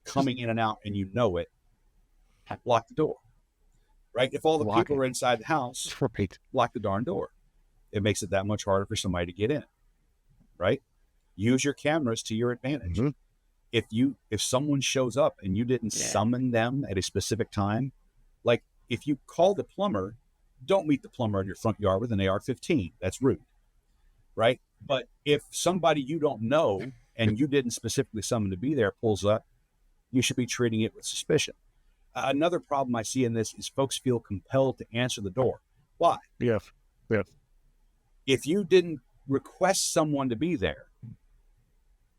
coming in and out and you know it, lock the door, right? If all the people are inside the house, lock the darn door. It makes it that much harder for somebody to get in, right? Use your cameras to your advantage. If someone shows up and you didn't summon them at a specific time, like if you call the plumber, don't meet the plumber in your front yard with an AR-15. That's rude, right? But if somebody you don't know and you didn't specifically summon to be there pulls up, you should be treating it with suspicion. Another problem I see in this is folks feel compelled to answer the door. Why? Yes. If you didn't request someone to be there,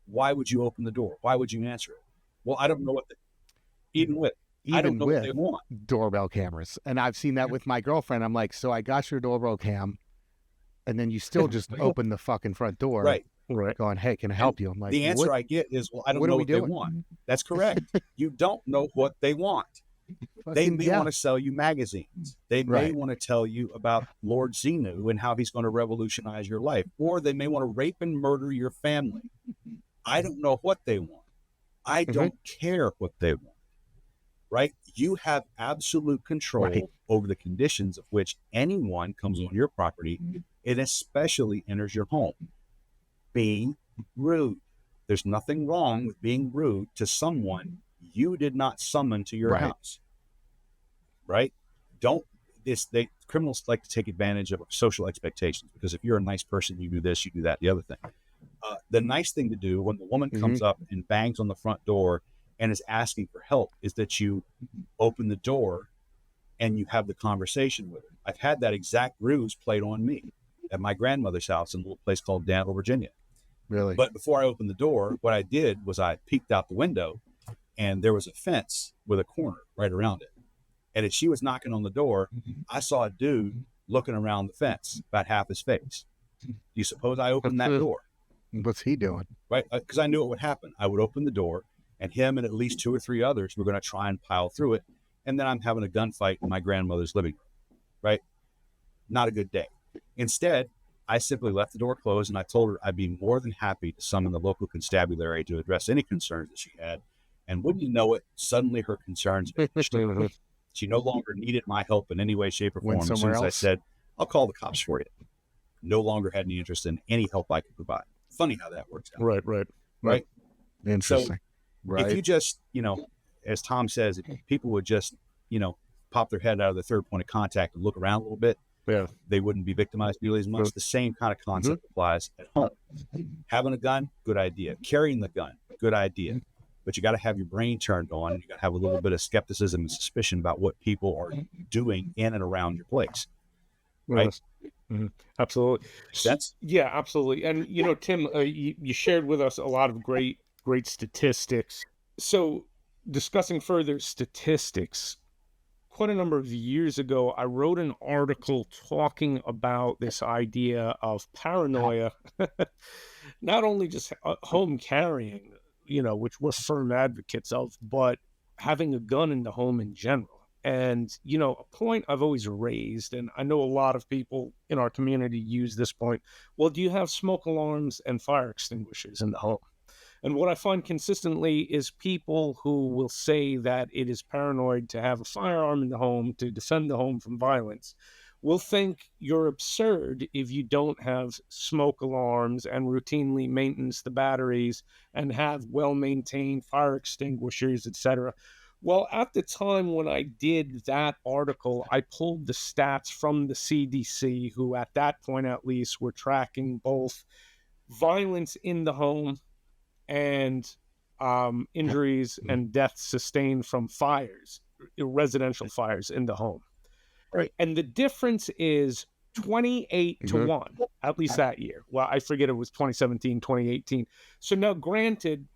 why would you open the door? Why would you answer it? Well, I don't know what I don't know what they want. Doorbell cameras. And I've seen that with my girlfriend. I'm like, so I got your doorbell cam, and then you still just open the fucking front door. Right. Going, hey, can I help you? I'm like, the answer I get is, well, I don't know what they want. That's correct. You don't know what they want. They may want to sell you magazines. They may want to tell you about Lord Xenu and how he's going to revolutionize your life. Or they may want to rape and murder your family. I don't know what they want. I don't care what they want. Right? You have absolute control over the conditions of which anyone comes on your property and especially enters your home. Be rude. There's nothing wrong with being rude to someone you did not summon to your house. Right? Criminals like to take advantage of social expectations, because if you're a nice person, you do this, you do that, the other thing. The nice thing to do when the woman comes up and bangs on the front door and is asking for help is that you open the door and you have the conversation with her. I've had that exact ruse played on me at my grandmother's house in a little place called Danville, Virginia. Really? But before I opened the door, what I did was I peeked out the window, and there was a fence with a corner right around it. And as she was knocking on the door, I saw a dude looking around the fence, about half his face. Do you suppose I opened that door? What's he doing? Right? Because I knew it would happen. I would open the door, and him and at least 2 or 3 others were going to try and pile through it. And then I'm having a gunfight in my grandmother's living room. Right? Not a good day. Instead, I simply left the door closed, and I told her I'd be more than happy to summon the local constabulary to address any concerns that she had. And wouldn't you know it, suddenly her concerns vanished. She no longer needed my help in any way, shape, or form. As soon as I said, I'll call the cops for you, no longer had any interest in any help I could provide. Funny how that works out. Right? Interesting. So if you just, as Tom says, if people would just, pop their head out of the third point of contact and look around a little bit, they wouldn't be victimized nearly as much. The same kind of concept applies at home. Having a gun, good idea. Carrying the gun, good idea. But you got to have your brain turned on, and you got to have a little bit of skepticism and suspicion about what people are doing in and around your place. Right? Absolutely. Sense? Yeah, absolutely. And, Tim, you shared with us a lot of great statistics. So discussing further statistics, quite a number of years ago, I wrote an article talking about this idea of paranoia, not only just home carrying, which we're firm advocates of, but having a gun in the home in general. And, a point I've always raised, and I know a lot of people in our community use this point, well, do you have smoke alarms and fire extinguishers in the home? And what I find consistently is people who will say that it is paranoid to have a firearm in the home to defend the home from violence will think you're absurd if you don't have smoke alarms and routinely maintenance the batteries and have well-maintained fire extinguishers, etc. Well, at the time when I did that article, I pulled the stats from the CDC, who at that point at least were tracking both violence in the home and injuries and deaths sustained from fires, residential fires in the home. Right. And the difference is 28 to 1, at least that year. Well, I forget, it was 2017, 2018. So now, granted,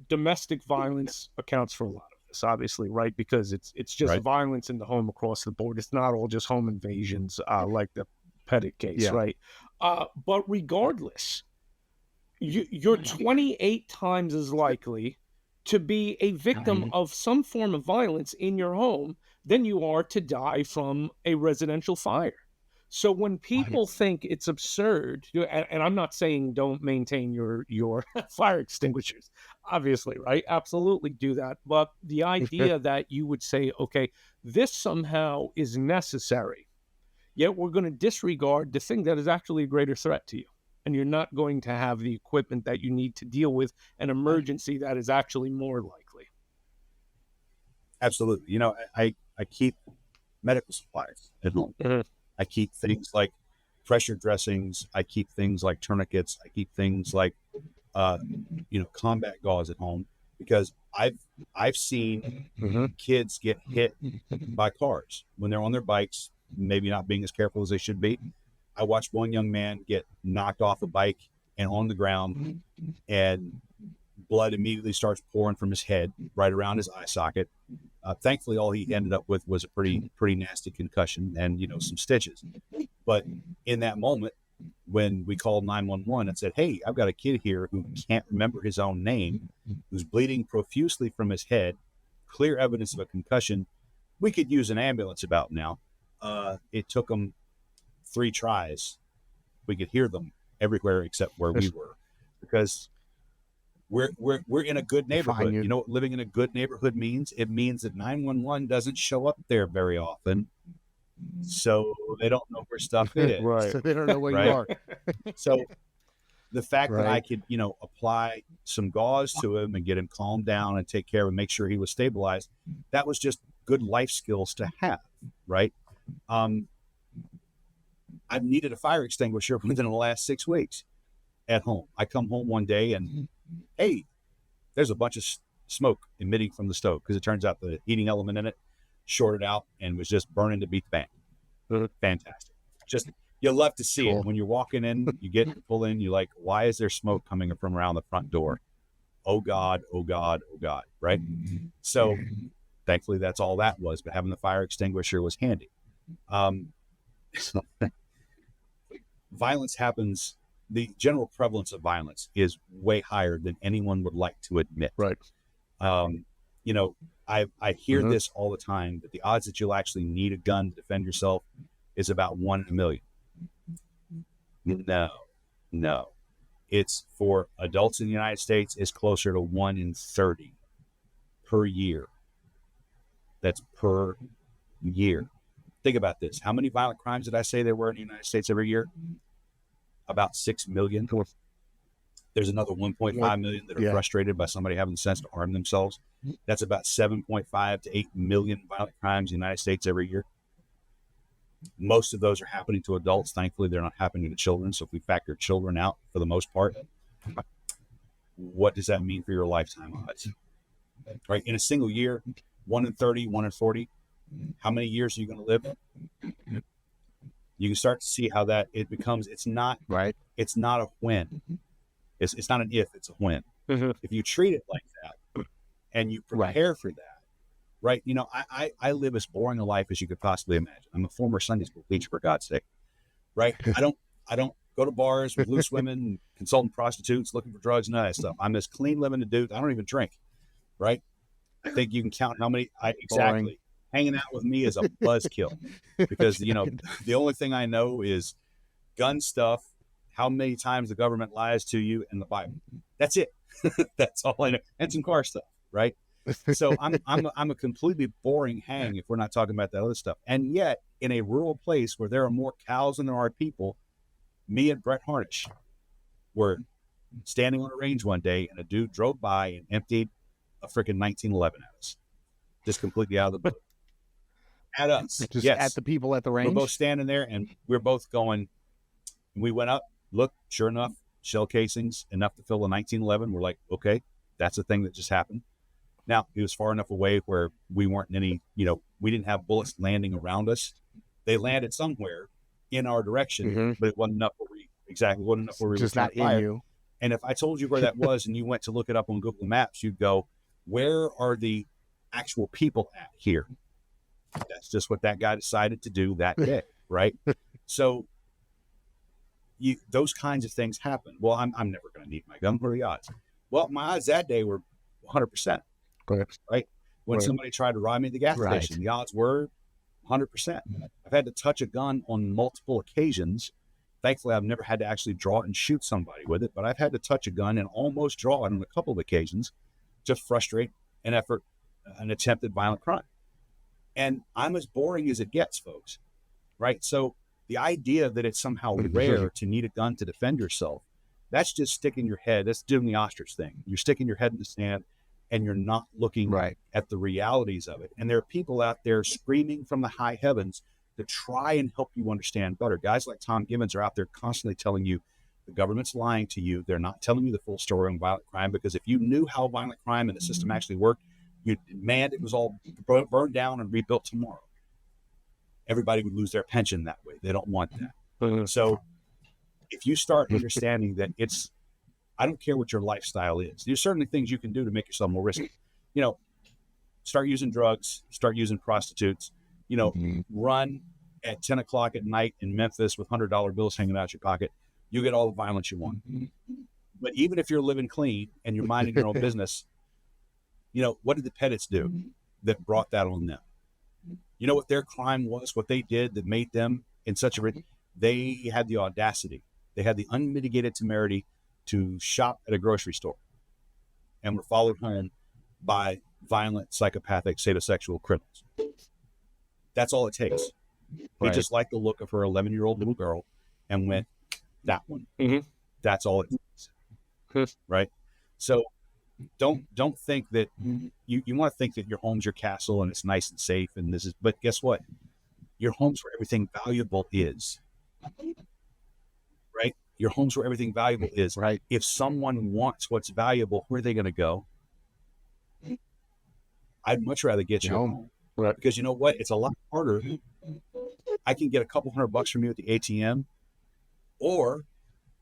domestic violence accounts for a lot of this, obviously, right? Because it's just violence in the home across the board. It's not all just home invasions like the Pettit case, right? But regardless, you're 28 times as likely to be a victim of some form of violence in your home than you are to die from a residential fire. So when people think it's absurd, and I'm not saying don't maintain your fire extinguishers, obviously, right? Absolutely do that. But the idea that you would say, okay, this somehow is necessary, yet we're going to disregard the thing that is actually a greater threat to you. And you're not going to have the equipment that you need to deal with an emergency that is actually more likely. Absolutely. You know, I keep medical supplies at home. I keep things like pressure dressings. I keep things like tourniquets. I keep things like, combat gauze at home, because I've seen kids get hit by cars when they're on their bikes, maybe not being as careful as they should be. I watched one young man get knocked off a bike and on the ground, and blood immediately starts pouring from his head right around his eye socket. Thankfully, all he ended up with was a pretty nasty concussion and, some stitches. But in that moment, when we called 911 and said, hey, I've got a kid here who can't remember his own name, who's bleeding profusely from his head, clear evidence of a concussion, we could use an ambulance about now. It took them 3 tries. We could hear them everywhere except where we were, because we're in a good neighborhood. You know what living in a good neighborhood means? It means that 911 doesn't show up there very often, so they don't know where stuff is. Right. So they don't know where you are. So the fact that I could, apply some gauze to him and get him calmed down and take care of him, make sure he was stabilized, that was just good life skills to have, right? I've needed a fire extinguisher within the last 6 weeks at home. I come home one day and, hey, there's a bunch of smoke emitting from the stove, because it turns out the heating element in it shorted out and was just burning to beat the band. Fantastic. Just, you love to see it. When you're walking in, you get to pull in, you're like, why is there smoke coming from around the front door? Oh God, oh God, oh God, right? So thankfully that's all that was, but having the fire extinguisher was handy. Violence happens, the general prevalence of violence is way higher than anyone would like to admit. Right. I hear this all the time, that the odds that you'll actually need a gun to defend yourself is about 1 in a million. No. It's, for adults in the United States, is closer to 1 in 30 per year. That's per year. Think about this. How many violent crimes did I say there were in the United States every year? About 6 million. There's another 1.5 million that are frustrated by somebody having the sense to arm themselves. That's about 7.5 to 8 million violent crimes in the United States every year. Most of those are happening to adults. Thankfully, they're not happening to children. So if we factor children out for the most part, what does that mean for your lifetime odds? Right? In a single year, 1 in 30, 1 in 40. How many years are you going to live? You can start to see how that it becomes. It's not right. It's not a when. It's not an if. It's a when. If you treat it like that and you prepare for that, right? I live as boring a life as you could possibly imagine. I'm a former Sunday school teacher, for God's sake, right? I don't go to bars with loose women, consulting prostitutes, looking for drugs, none of that stuff. I'm as clean living a dude. I don't even drink, right? I think you can count how many. Exactly. Hanging out with me is a buzzkill, because the only thing I know is gun stuff, how many times the government lies to you, and the Bible. That's it. That's all I know, and some car stuff, right? So I'm a completely boring hang if we're not talking about that other stuff. And yet, in a rural place where there are more cows than there are people, me and Brett Harnish were standing on a range one day, and a dude drove by and emptied a freaking 1911 at us, just completely out of the blue. At us. Just at the people at the range? We're both standing there, and we're both going, we went up, looked, sure enough, shell casings, enough to fill a 1911. We're like, okay, That's a thing that just happened. Now, it was far enough away where we weren't in any, we didn't have bullets landing around us. They landed somewhere in our direction, but it wasn't enough where we just were not in fire. you. And if I told you where that was and you went to look it up on Google Maps, you'd go, where are the actual people at here? That's just what that guy decided to do that day, right? So those kinds of things happen. Well, I'm never going to need my gun. What are the odds? Well, my odds that day were 100%, right? When somebody tried to rob me at the gas station, the odds were 100%. I've had to touch a gun on multiple occasions. Thankfully, I've never had to actually draw it and shoot somebody with it, but I've had to touch a gun and almost draw it on a couple of occasions to frustrate an attempted violent crime. And I'm as boring as it gets, folks, right? So the idea that it's somehow rare to need a gun to defend yourself, that's just sticking your head. That's doing the ostrich thing. You're sticking your head in the sand and you're not looking at the realities of it. And there are people out there screaming from the high heavens to try and help you understand better. Guys like Tom Gibbons are out there constantly telling you the government's lying to you. They're not telling you the full story on violent crime, because if you knew how violent crime and the system actually worked, you'd demand it was all burned down and rebuilt tomorrow. Everybody would lose their pension that way. They don't want that. So if you start understanding that I don't care what your lifestyle is. There's certainly things you can do to make yourself more risky. Start using drugs, start using prostitutes, run at 10 o'clock at night in Memphis with $100 bills hanging out your pocket. You get all the violence you want. But even if you're living clean and you're minding your own business, what did the Pettits do that brought that on them? You know what their crime was, what they did that made them in such they had the audacity. They had the unmitigated temerity to shop at a grocery store and were followed home by violent, psychopathic, sadosexual criminals. That's all it takes. They just liked the look of her 11-year-old little girl and went, that one. That's all it takes. Right? So don't think that you want to think that your home's your castle and it's nice and safe but guess what? Your home's where everything valuable is. Right? Your home's where everything valuable is. Right. If someone wants what's valuable, where are they going to go? I'd much rather get you home. Right. Because you know what? It's a lot harder. I can get a couple $100 from you at the ATM, or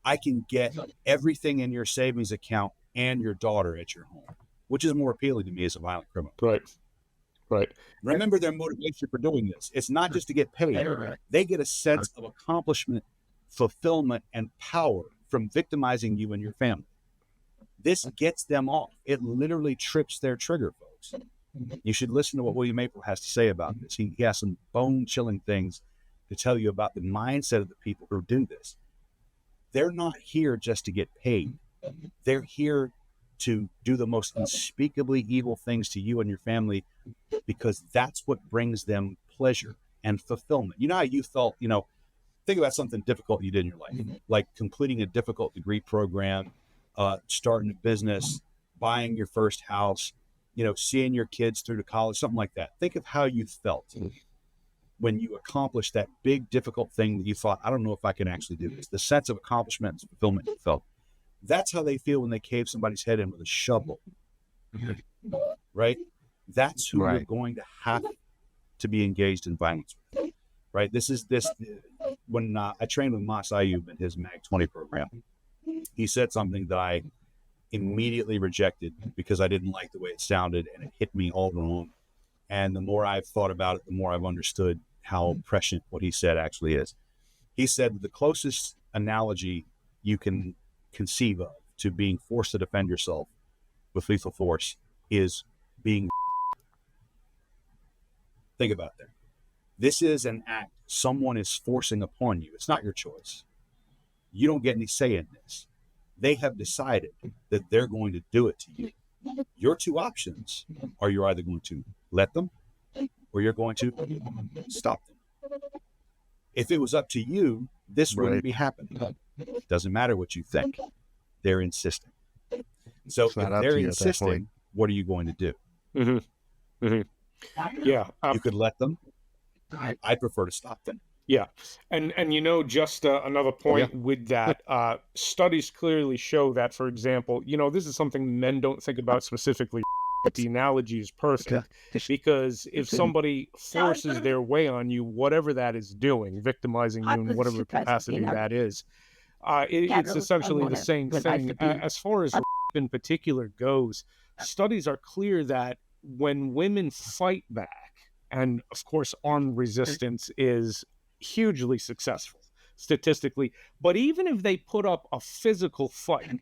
I can get everything in your savings account and your daughter at your home, which is more appealing to me as a violent criminal. Right. Remember their motivation for doing this. It's not just to get paid. They get a sense of accomplishment, fulfillment, and power from victimizing you and your family. This gets them off. It literally trips their trigger, folks. You should listen to what William April has to say about this. He has some bone-chilling things to tell you about the mindset of the people who do this. They're not here just to get paid. They're here to do the most unspeakably evil things to you and your family, because that's what brings them pleasure and fulfillment. You know how you felt, think about something difficult you did in your life, like completing a difficult degree program, starting a business, buying your first house, seeing your kids through to college, something like that. Think of how you felt when you accomplished that big, difficult thing that you thought, I don't know if I can actually do this. The sense of accomplishment and fulfillment you felt. That's how they feel when they cave somebody's head in with a shovel, right? That's who you're going to have to be engaged in violence with, right? When I trained with Mas Ayub in his MAG 20 program, he said something that I immediately rejected because I didn't like the way it sounded and it hit me all wrong. And the more I've thought about it, the more I've understood how prescient what he said actually is. He said the closest analogy you can conceive of to being forced to defend yourself with lethal force is being. Think about that. This is an act someone is forcing upon you. It's not your choice. You don't get any say in this. They have decided that they're going to do it to you. Your two options are you're either going to let them or you're going to stop them. If it was up to you, this wouldn't be happening. Doesn't matter what you think. They're insisting. So if they're insisting, what are you going to do? Yeah. You could let them. I prefer to stop them. Yeah. And just another Yeah. point with that, studies clearly show that, for example, this is something men don't think about specifically, but the analogy is perfect because if somebody forces their way on you, whatever that is doing, victimizing you in whatever capacity that is, it's essentially the same thing. As far as in particular goes, studies are clear that when women fight back, and of course, armed resistance is hugely successful statistically, but even if they put up a physical fight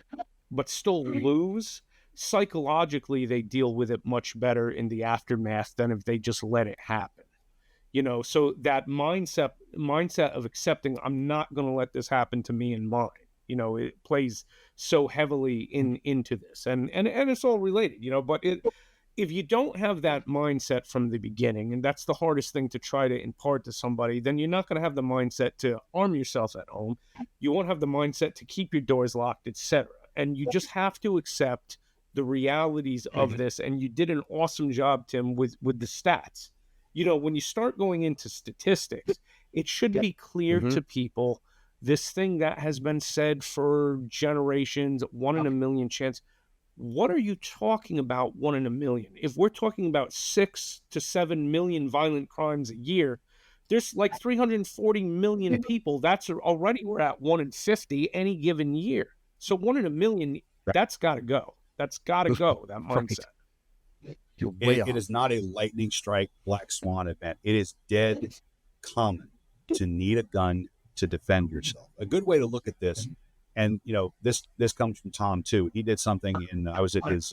but still lose, psychologically they deal with it much better in the aftermath than if they just let it happen. So that mindset of accepting, I'm not going to let this happen to me and mine, it plays so heavily into this, and it's all related, but if you don't have that mindset from the beginning, and that's the hardest thing to try to impart to somebody, then you're not going to have the mindset to arm yourself at home. You won't have the mindset to keep your doors locked, etc. And you just have to accept the realities of this. And you did an awesome job, Tim, with the stats. When you start going into statistics, it should be clear to people, this thing that has been said for generations, 1 in a million chance. What are you talking about, 1 in a million? If we're talking about 6 to 7 million violent crimes a year, there's like 340 million people. That's already, we're at 1 in 50 any given year. So 1 in a million, that's got to go. That's got to go, that mindset. It is not a lightning strike, black swan event. It is dead common to need a gun to defend yourself. A good way to look at this, and this comes from Tom too. He did something I was at his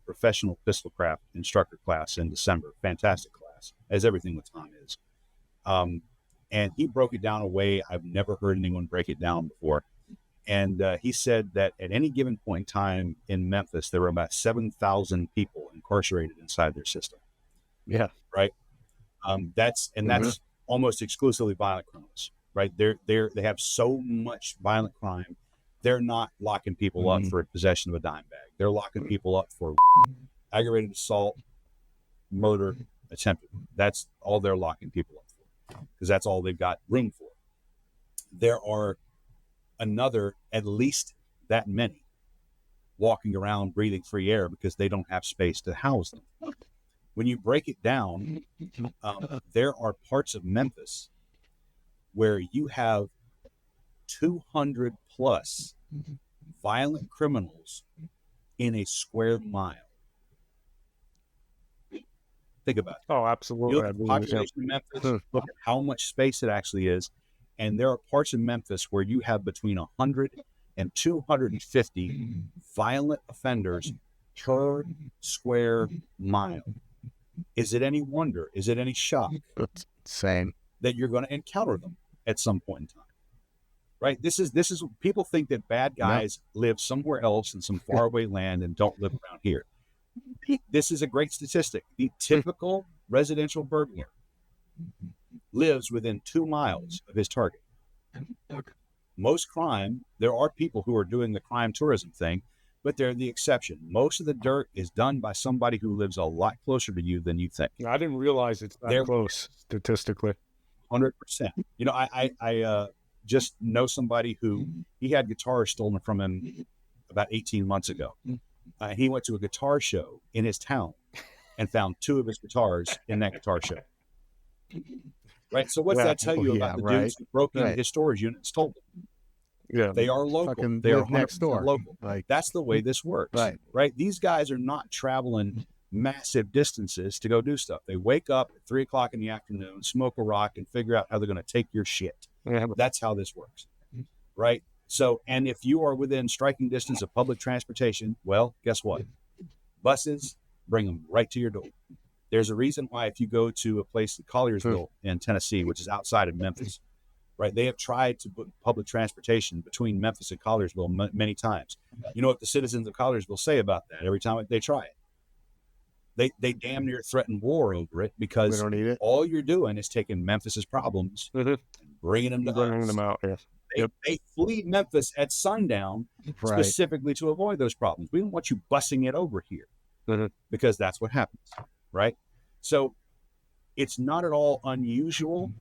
professional pistol craft instructor class in December. Fantastic class, as everything with Tom is. And he broke it down a way I've never heard anyone break it down before. And he said that at any given point in time in Memphis, there were about 7,000 people incarcerated inside their system. Yeah. Right. That's almost exclusively violent criminals. Right. They have so much violent crime. They're not locking people up for possession of a dime bag. They're locking people up for aggravated assault, murder, attempted. That's all they're locking people up for, because that's all they've got room for. There are another at least that many walking around breathing free air because they don't have space to house them. When you break it down, there are parts of Memphis where you have 200 plus violent criminals in a square mile. Think about it. Oh, absolutely. You look at the population of Memphis, look at how much space it actually is. And there are parts of Memphis where you have between 100 and 250 violent offenders per square mile. Is it any wonder? Is it any shock? Same. That you're going to encounter them at some point in time, right? This is people think that bad guys live somewhere else in some faraway land and don't live around here. This is a great statistic. The typical residential burglar lives within 2 miles of his target. Most crime, there are people who are doing the crime tourism thing, but they're the exception. Most of the dirt is done by somebody who lives a lot closer to you than you think. I didn't realize it's that close statistically. 100%. I just know somebody who he had guitars stolen from him about 18 months ago. He went to a guitar show in his town and found 2 of his guitars in that guitar show. Right. So what's that tell you about the dudes who broke into his storage unit and stole them? Yeah. They are local. They are next door. Local. That's the way this works. Right. These guys are not traveling massive distances to go do stuff. They wake up at 3 o'clock in the afternoon, smoke a rock, and figure out how they're going to take your shit. Yeah. That's how this works. Right. So, and if you are within striking distance of public transportation, well, guess what? Buses bring them right to your door. There's a reason why if you go to a place in Colliersville in Tennessee, which is outside of Memphis, right, they have tried to put public transportation between Memphis and Colliersville many times. You know what the citizens of Colliersville say about that every time they try it? They damn near threaten war over it because we don't need it. All you're doing is taking Memphis's problems and bringing them to bringing us. Them out. Yes. They flee Memphis at sundown specifically to avoid those problems. We don't want you bussing it over here because that's what happens. Right. So it's not at all unusual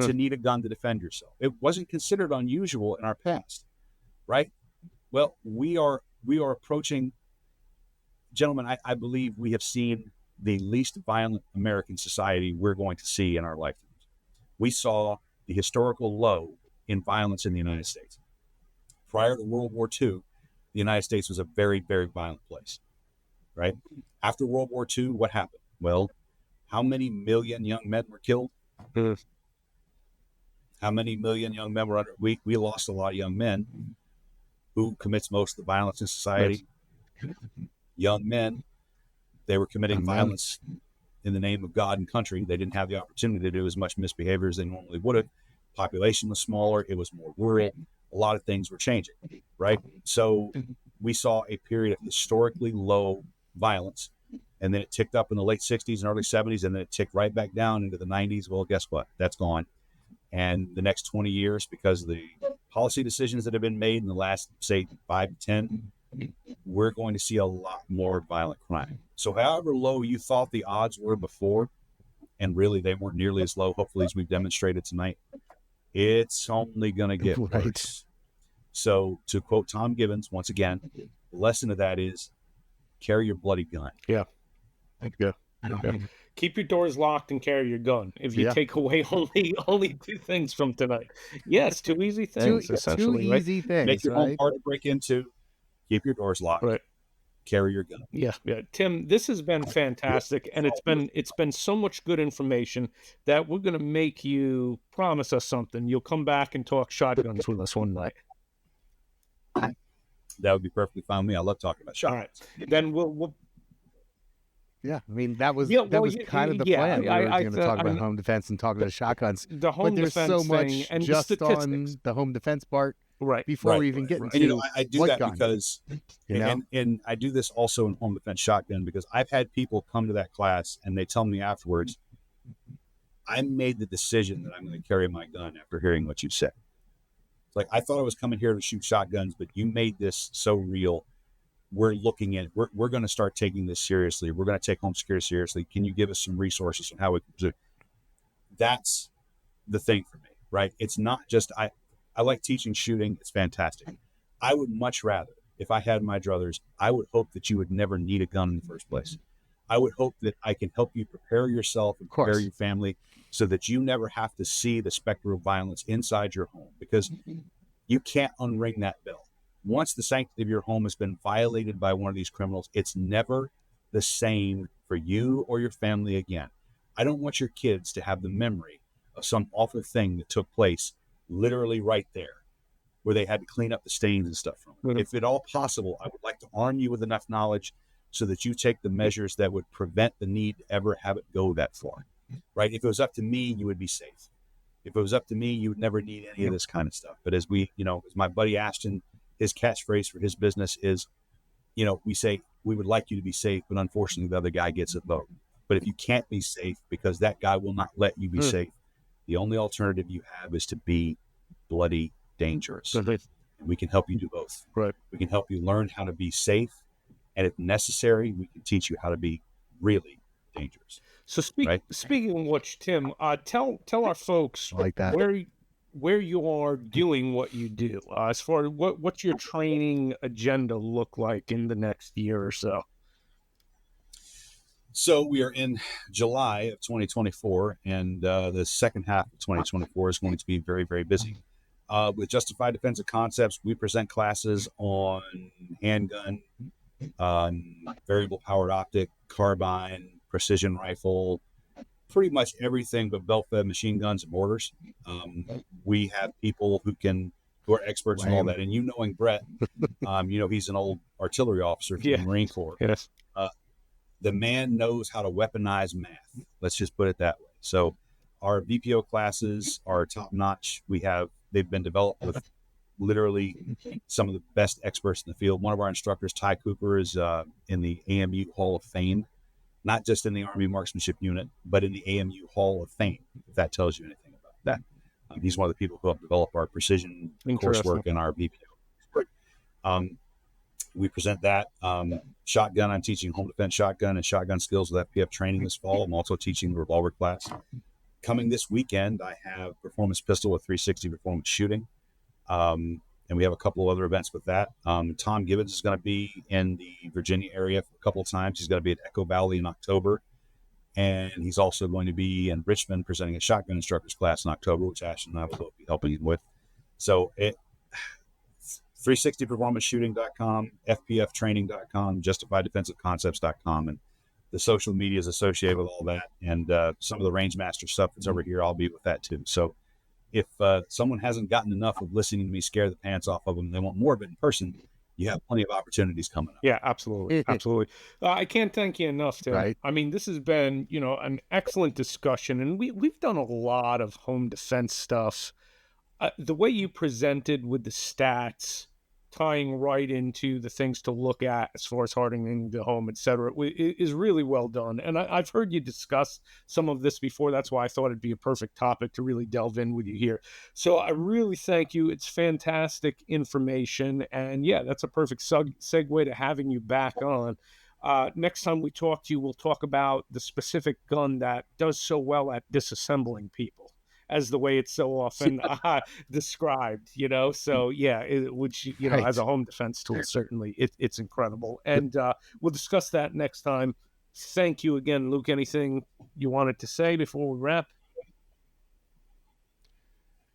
to need a gun to defend yourself. It wasn't considered unusual in our past, right? Well, we are approaching, gentlemen, I believe we have seen the least violent American society we're going to see in our lifetimes. We saw the historical low in violence in the United States. Prior to World War II, the United States was a very, very violent place, right? After World War II, what happened? Well, how many million young men were killed? How many million young men were under? We lost a lot of young men. Who commits most of the violence in society? Young men. They were committing violence in the name of God and country. They didn't have the opportunity to do as much misbehavior as they normally would have. Population was smaller. It was more rural. A lot of things were changing, right? So we saw a period of historically low violence, and then it ticked up in the late 60s and early 70s, and then it ticked right back down into the 90s. Well, guess what? That's gone. And the next 20 years, because of the policy decisions that have been made in the last, say, 5 to 10, we're going to see a lot more violent crime. So however low you thought the odds were before, and really they weren't nearly as low, hopefully, as we've demonstrated tonight, it's only going to get worse. So to quote Tom Gibbons, once again, the lesson of that is carry your bloody gun. Yeah. Yeah. Keep your doors locked and carry your gun. If you take away only two things from tonight. Yes, two easy things, essentially. Two easy things. Make your home hard to break into. Keep your doors locked. Right. Carry your gun. Yeah. Tim, this has been fantastic, and it's been so much good information that we're going to make you promise us something. You'll come back and talk shotguns with us one night. That would be perfectly fine with me. I love talking about shotguns. All right. Then we'll Yeah, I mean that was kind of the plan. We were going to talk about home defense and talk about shotguns. The home defense so much thing and just on the home defense part, right? Before we even get into, and, I do that gun, because, and I do this also in home defense shotgun because I've had people come to that class and they tell me afterwards, I made the decision that I'm going to carry my gun after hearing what you said. It's like I thought I was coming here to shoot shotguns, but you made this so real. We're looking at we're going to start taking this seriously. We're going to take home security seriously. Can you give us some resources on how we can do it? That's the thing for me, right? It's not just I like teaching shooting. It's fantastic. I would much rather, if I had my druthers, I would hope that you would never need a gun in the first place. I would hope that I can help you prepare yourself and prepare your family so that you never have to see the specter of violence inside your home, because you can't unring that bell. Once the sanctity of your home has been violated by one of these criminals, it's never the same for you or your family again. I don't want your kids to have the memory of some awful thing that took place literally right there, where they had to clean up the stains and stuff from it. If at all possible, I would like to arm you with enough knowledge so that you take the measures that would prevent the need to ever have it go that far, right? If it was up to me, you would be safe. If it was up to me, you would never need any of this kind of stuff. But as as my buddy Ashton, his catchphrase for his business is, we say, we would like you to be safe, but unfortunately the other guy gets it though. But if you can't be safe because that guy will not let you be safe, the only alternative you have is to be bloody dangerous. And we can help you do both. Right. We can help you learn how to be safe. And if necessary, we can teach you how to be really dangerous. So speaking of which, Tim, tell our folks like that where you are doing what you do, as far as what's your training agenda look like in the next year or so. So we are in July of 2024, and the second half of 2024 is going to be very, very busy. With Justified Defensive Concepts, we present classes on handgun, variable powered optic, carbine, precision rifle, pretty much everything but belt-fed machine guns and mortars. We have people who are experts in all that. And knowing Brett, he's an old artillery officer from the Marine Corps. Yes. The man knows how to weaponize math. Let's just put it that way. So our VPO classes are top-notch. They've been developed with literally some of the best experts in the field. One of our instructors, Ty Cooper, is in the AMU Hall of Fame. Not just in the Army Marksmanship Unit, but in the AMU Hall of Fame, if that tells you anything about that. He's one of the people who helped develop our precision coursework and our BPO. We present that. Shotgun, I'm teaching home defense shotgun and shotgun skills with FPF training this fall. I'm also teaching the revolver class. coming this weekend, I have performance pistol with 360 performance shooting. And we have a couple of other events with that. Tom Gibbons is going to be in the Virginia area for a couple of times. He's going to be at Echo Valley in October. And he's also going to be in Richmond presenting a shotgun instructor's class in October, which Ashton and I will both be helping him with. So 360performanceshooting.com, FPFtraining.com, justifieddefensiveconcepts.com, and the social media is associated with all that. And some of the Rangemaster stuff that's over here, I'll be with that too. So if someone hasn't gotten enough of listening to me scare the pants off of them, and they want more of it in person, you have plenty of opportunities coming up. Yeah, absolutely. Absolutely. I can't thank you enough, Tim. Right. I mean, this has been, an excellent discussion, and we've done a lot of home defense stuff. The way you presented with the stats, tying right into the things to look at as far as hardening the home, et cetera, is really well done. And I've heard you discuss some of this before. That's why I thought it'd be a perfect topic to really delve in with you here. So I really thank you. It's fantastic information. And yeah, that's a perfect segue to having you back on. Next time we talk to you, we'll talk about the specific gun that does so well at disassembling people, as the way it's so often described, So yeah, which, Right. as a home defense tool, certainly it's incredible. And we'll discuss that next time. Thank you again, Luke. Anything you wanted to say before we wrap?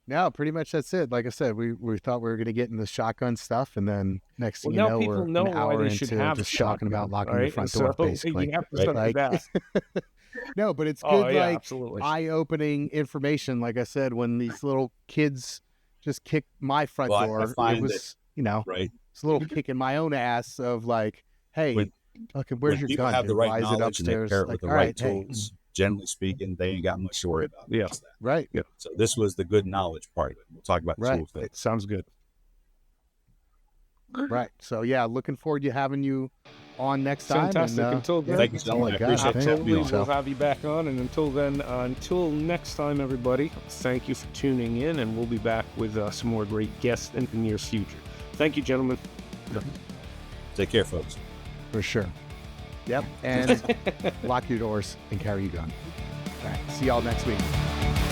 No, pretty much that's it. Like I said, we thought we were going to get into the shotgun stuff, and then next thing Well, now you know, people we're know an why hour they should into have just a talking shotgun, about locking right? the front door, So basically. you have to study Like, that. no, but it's good, Oh yeah, like absolutely. eye-opening information. Like I said, when these little kids just kicked my front Well, I door, find it was, Right. it's a little kick in my own ass of like, hey, When- fucking, where's when your people gun? have the dude? right Why is it knowledge and they upstairs? pair it Like, with the all right hey, tools, generally speaking, they ain't got much to worry about. Yeah. Just that. right, So this was the good knowledge part of it. We'll talk about the Right. tools later. Sounds good. right. So yeah, looking forward to having you on next time. Fantastic. And, Until then, Thank you, that's all gentlemen. I got. appreciate Thank you. absolutely, you. we'll have you back on. And until then, until next time, everybody, thank you for tuning in, and we'll be back with some more great guests in the near future. Thank you, gentlemen. Take care, folks. For sure. Yep. And lock your doors and carry your gun. All right. See y'all next week.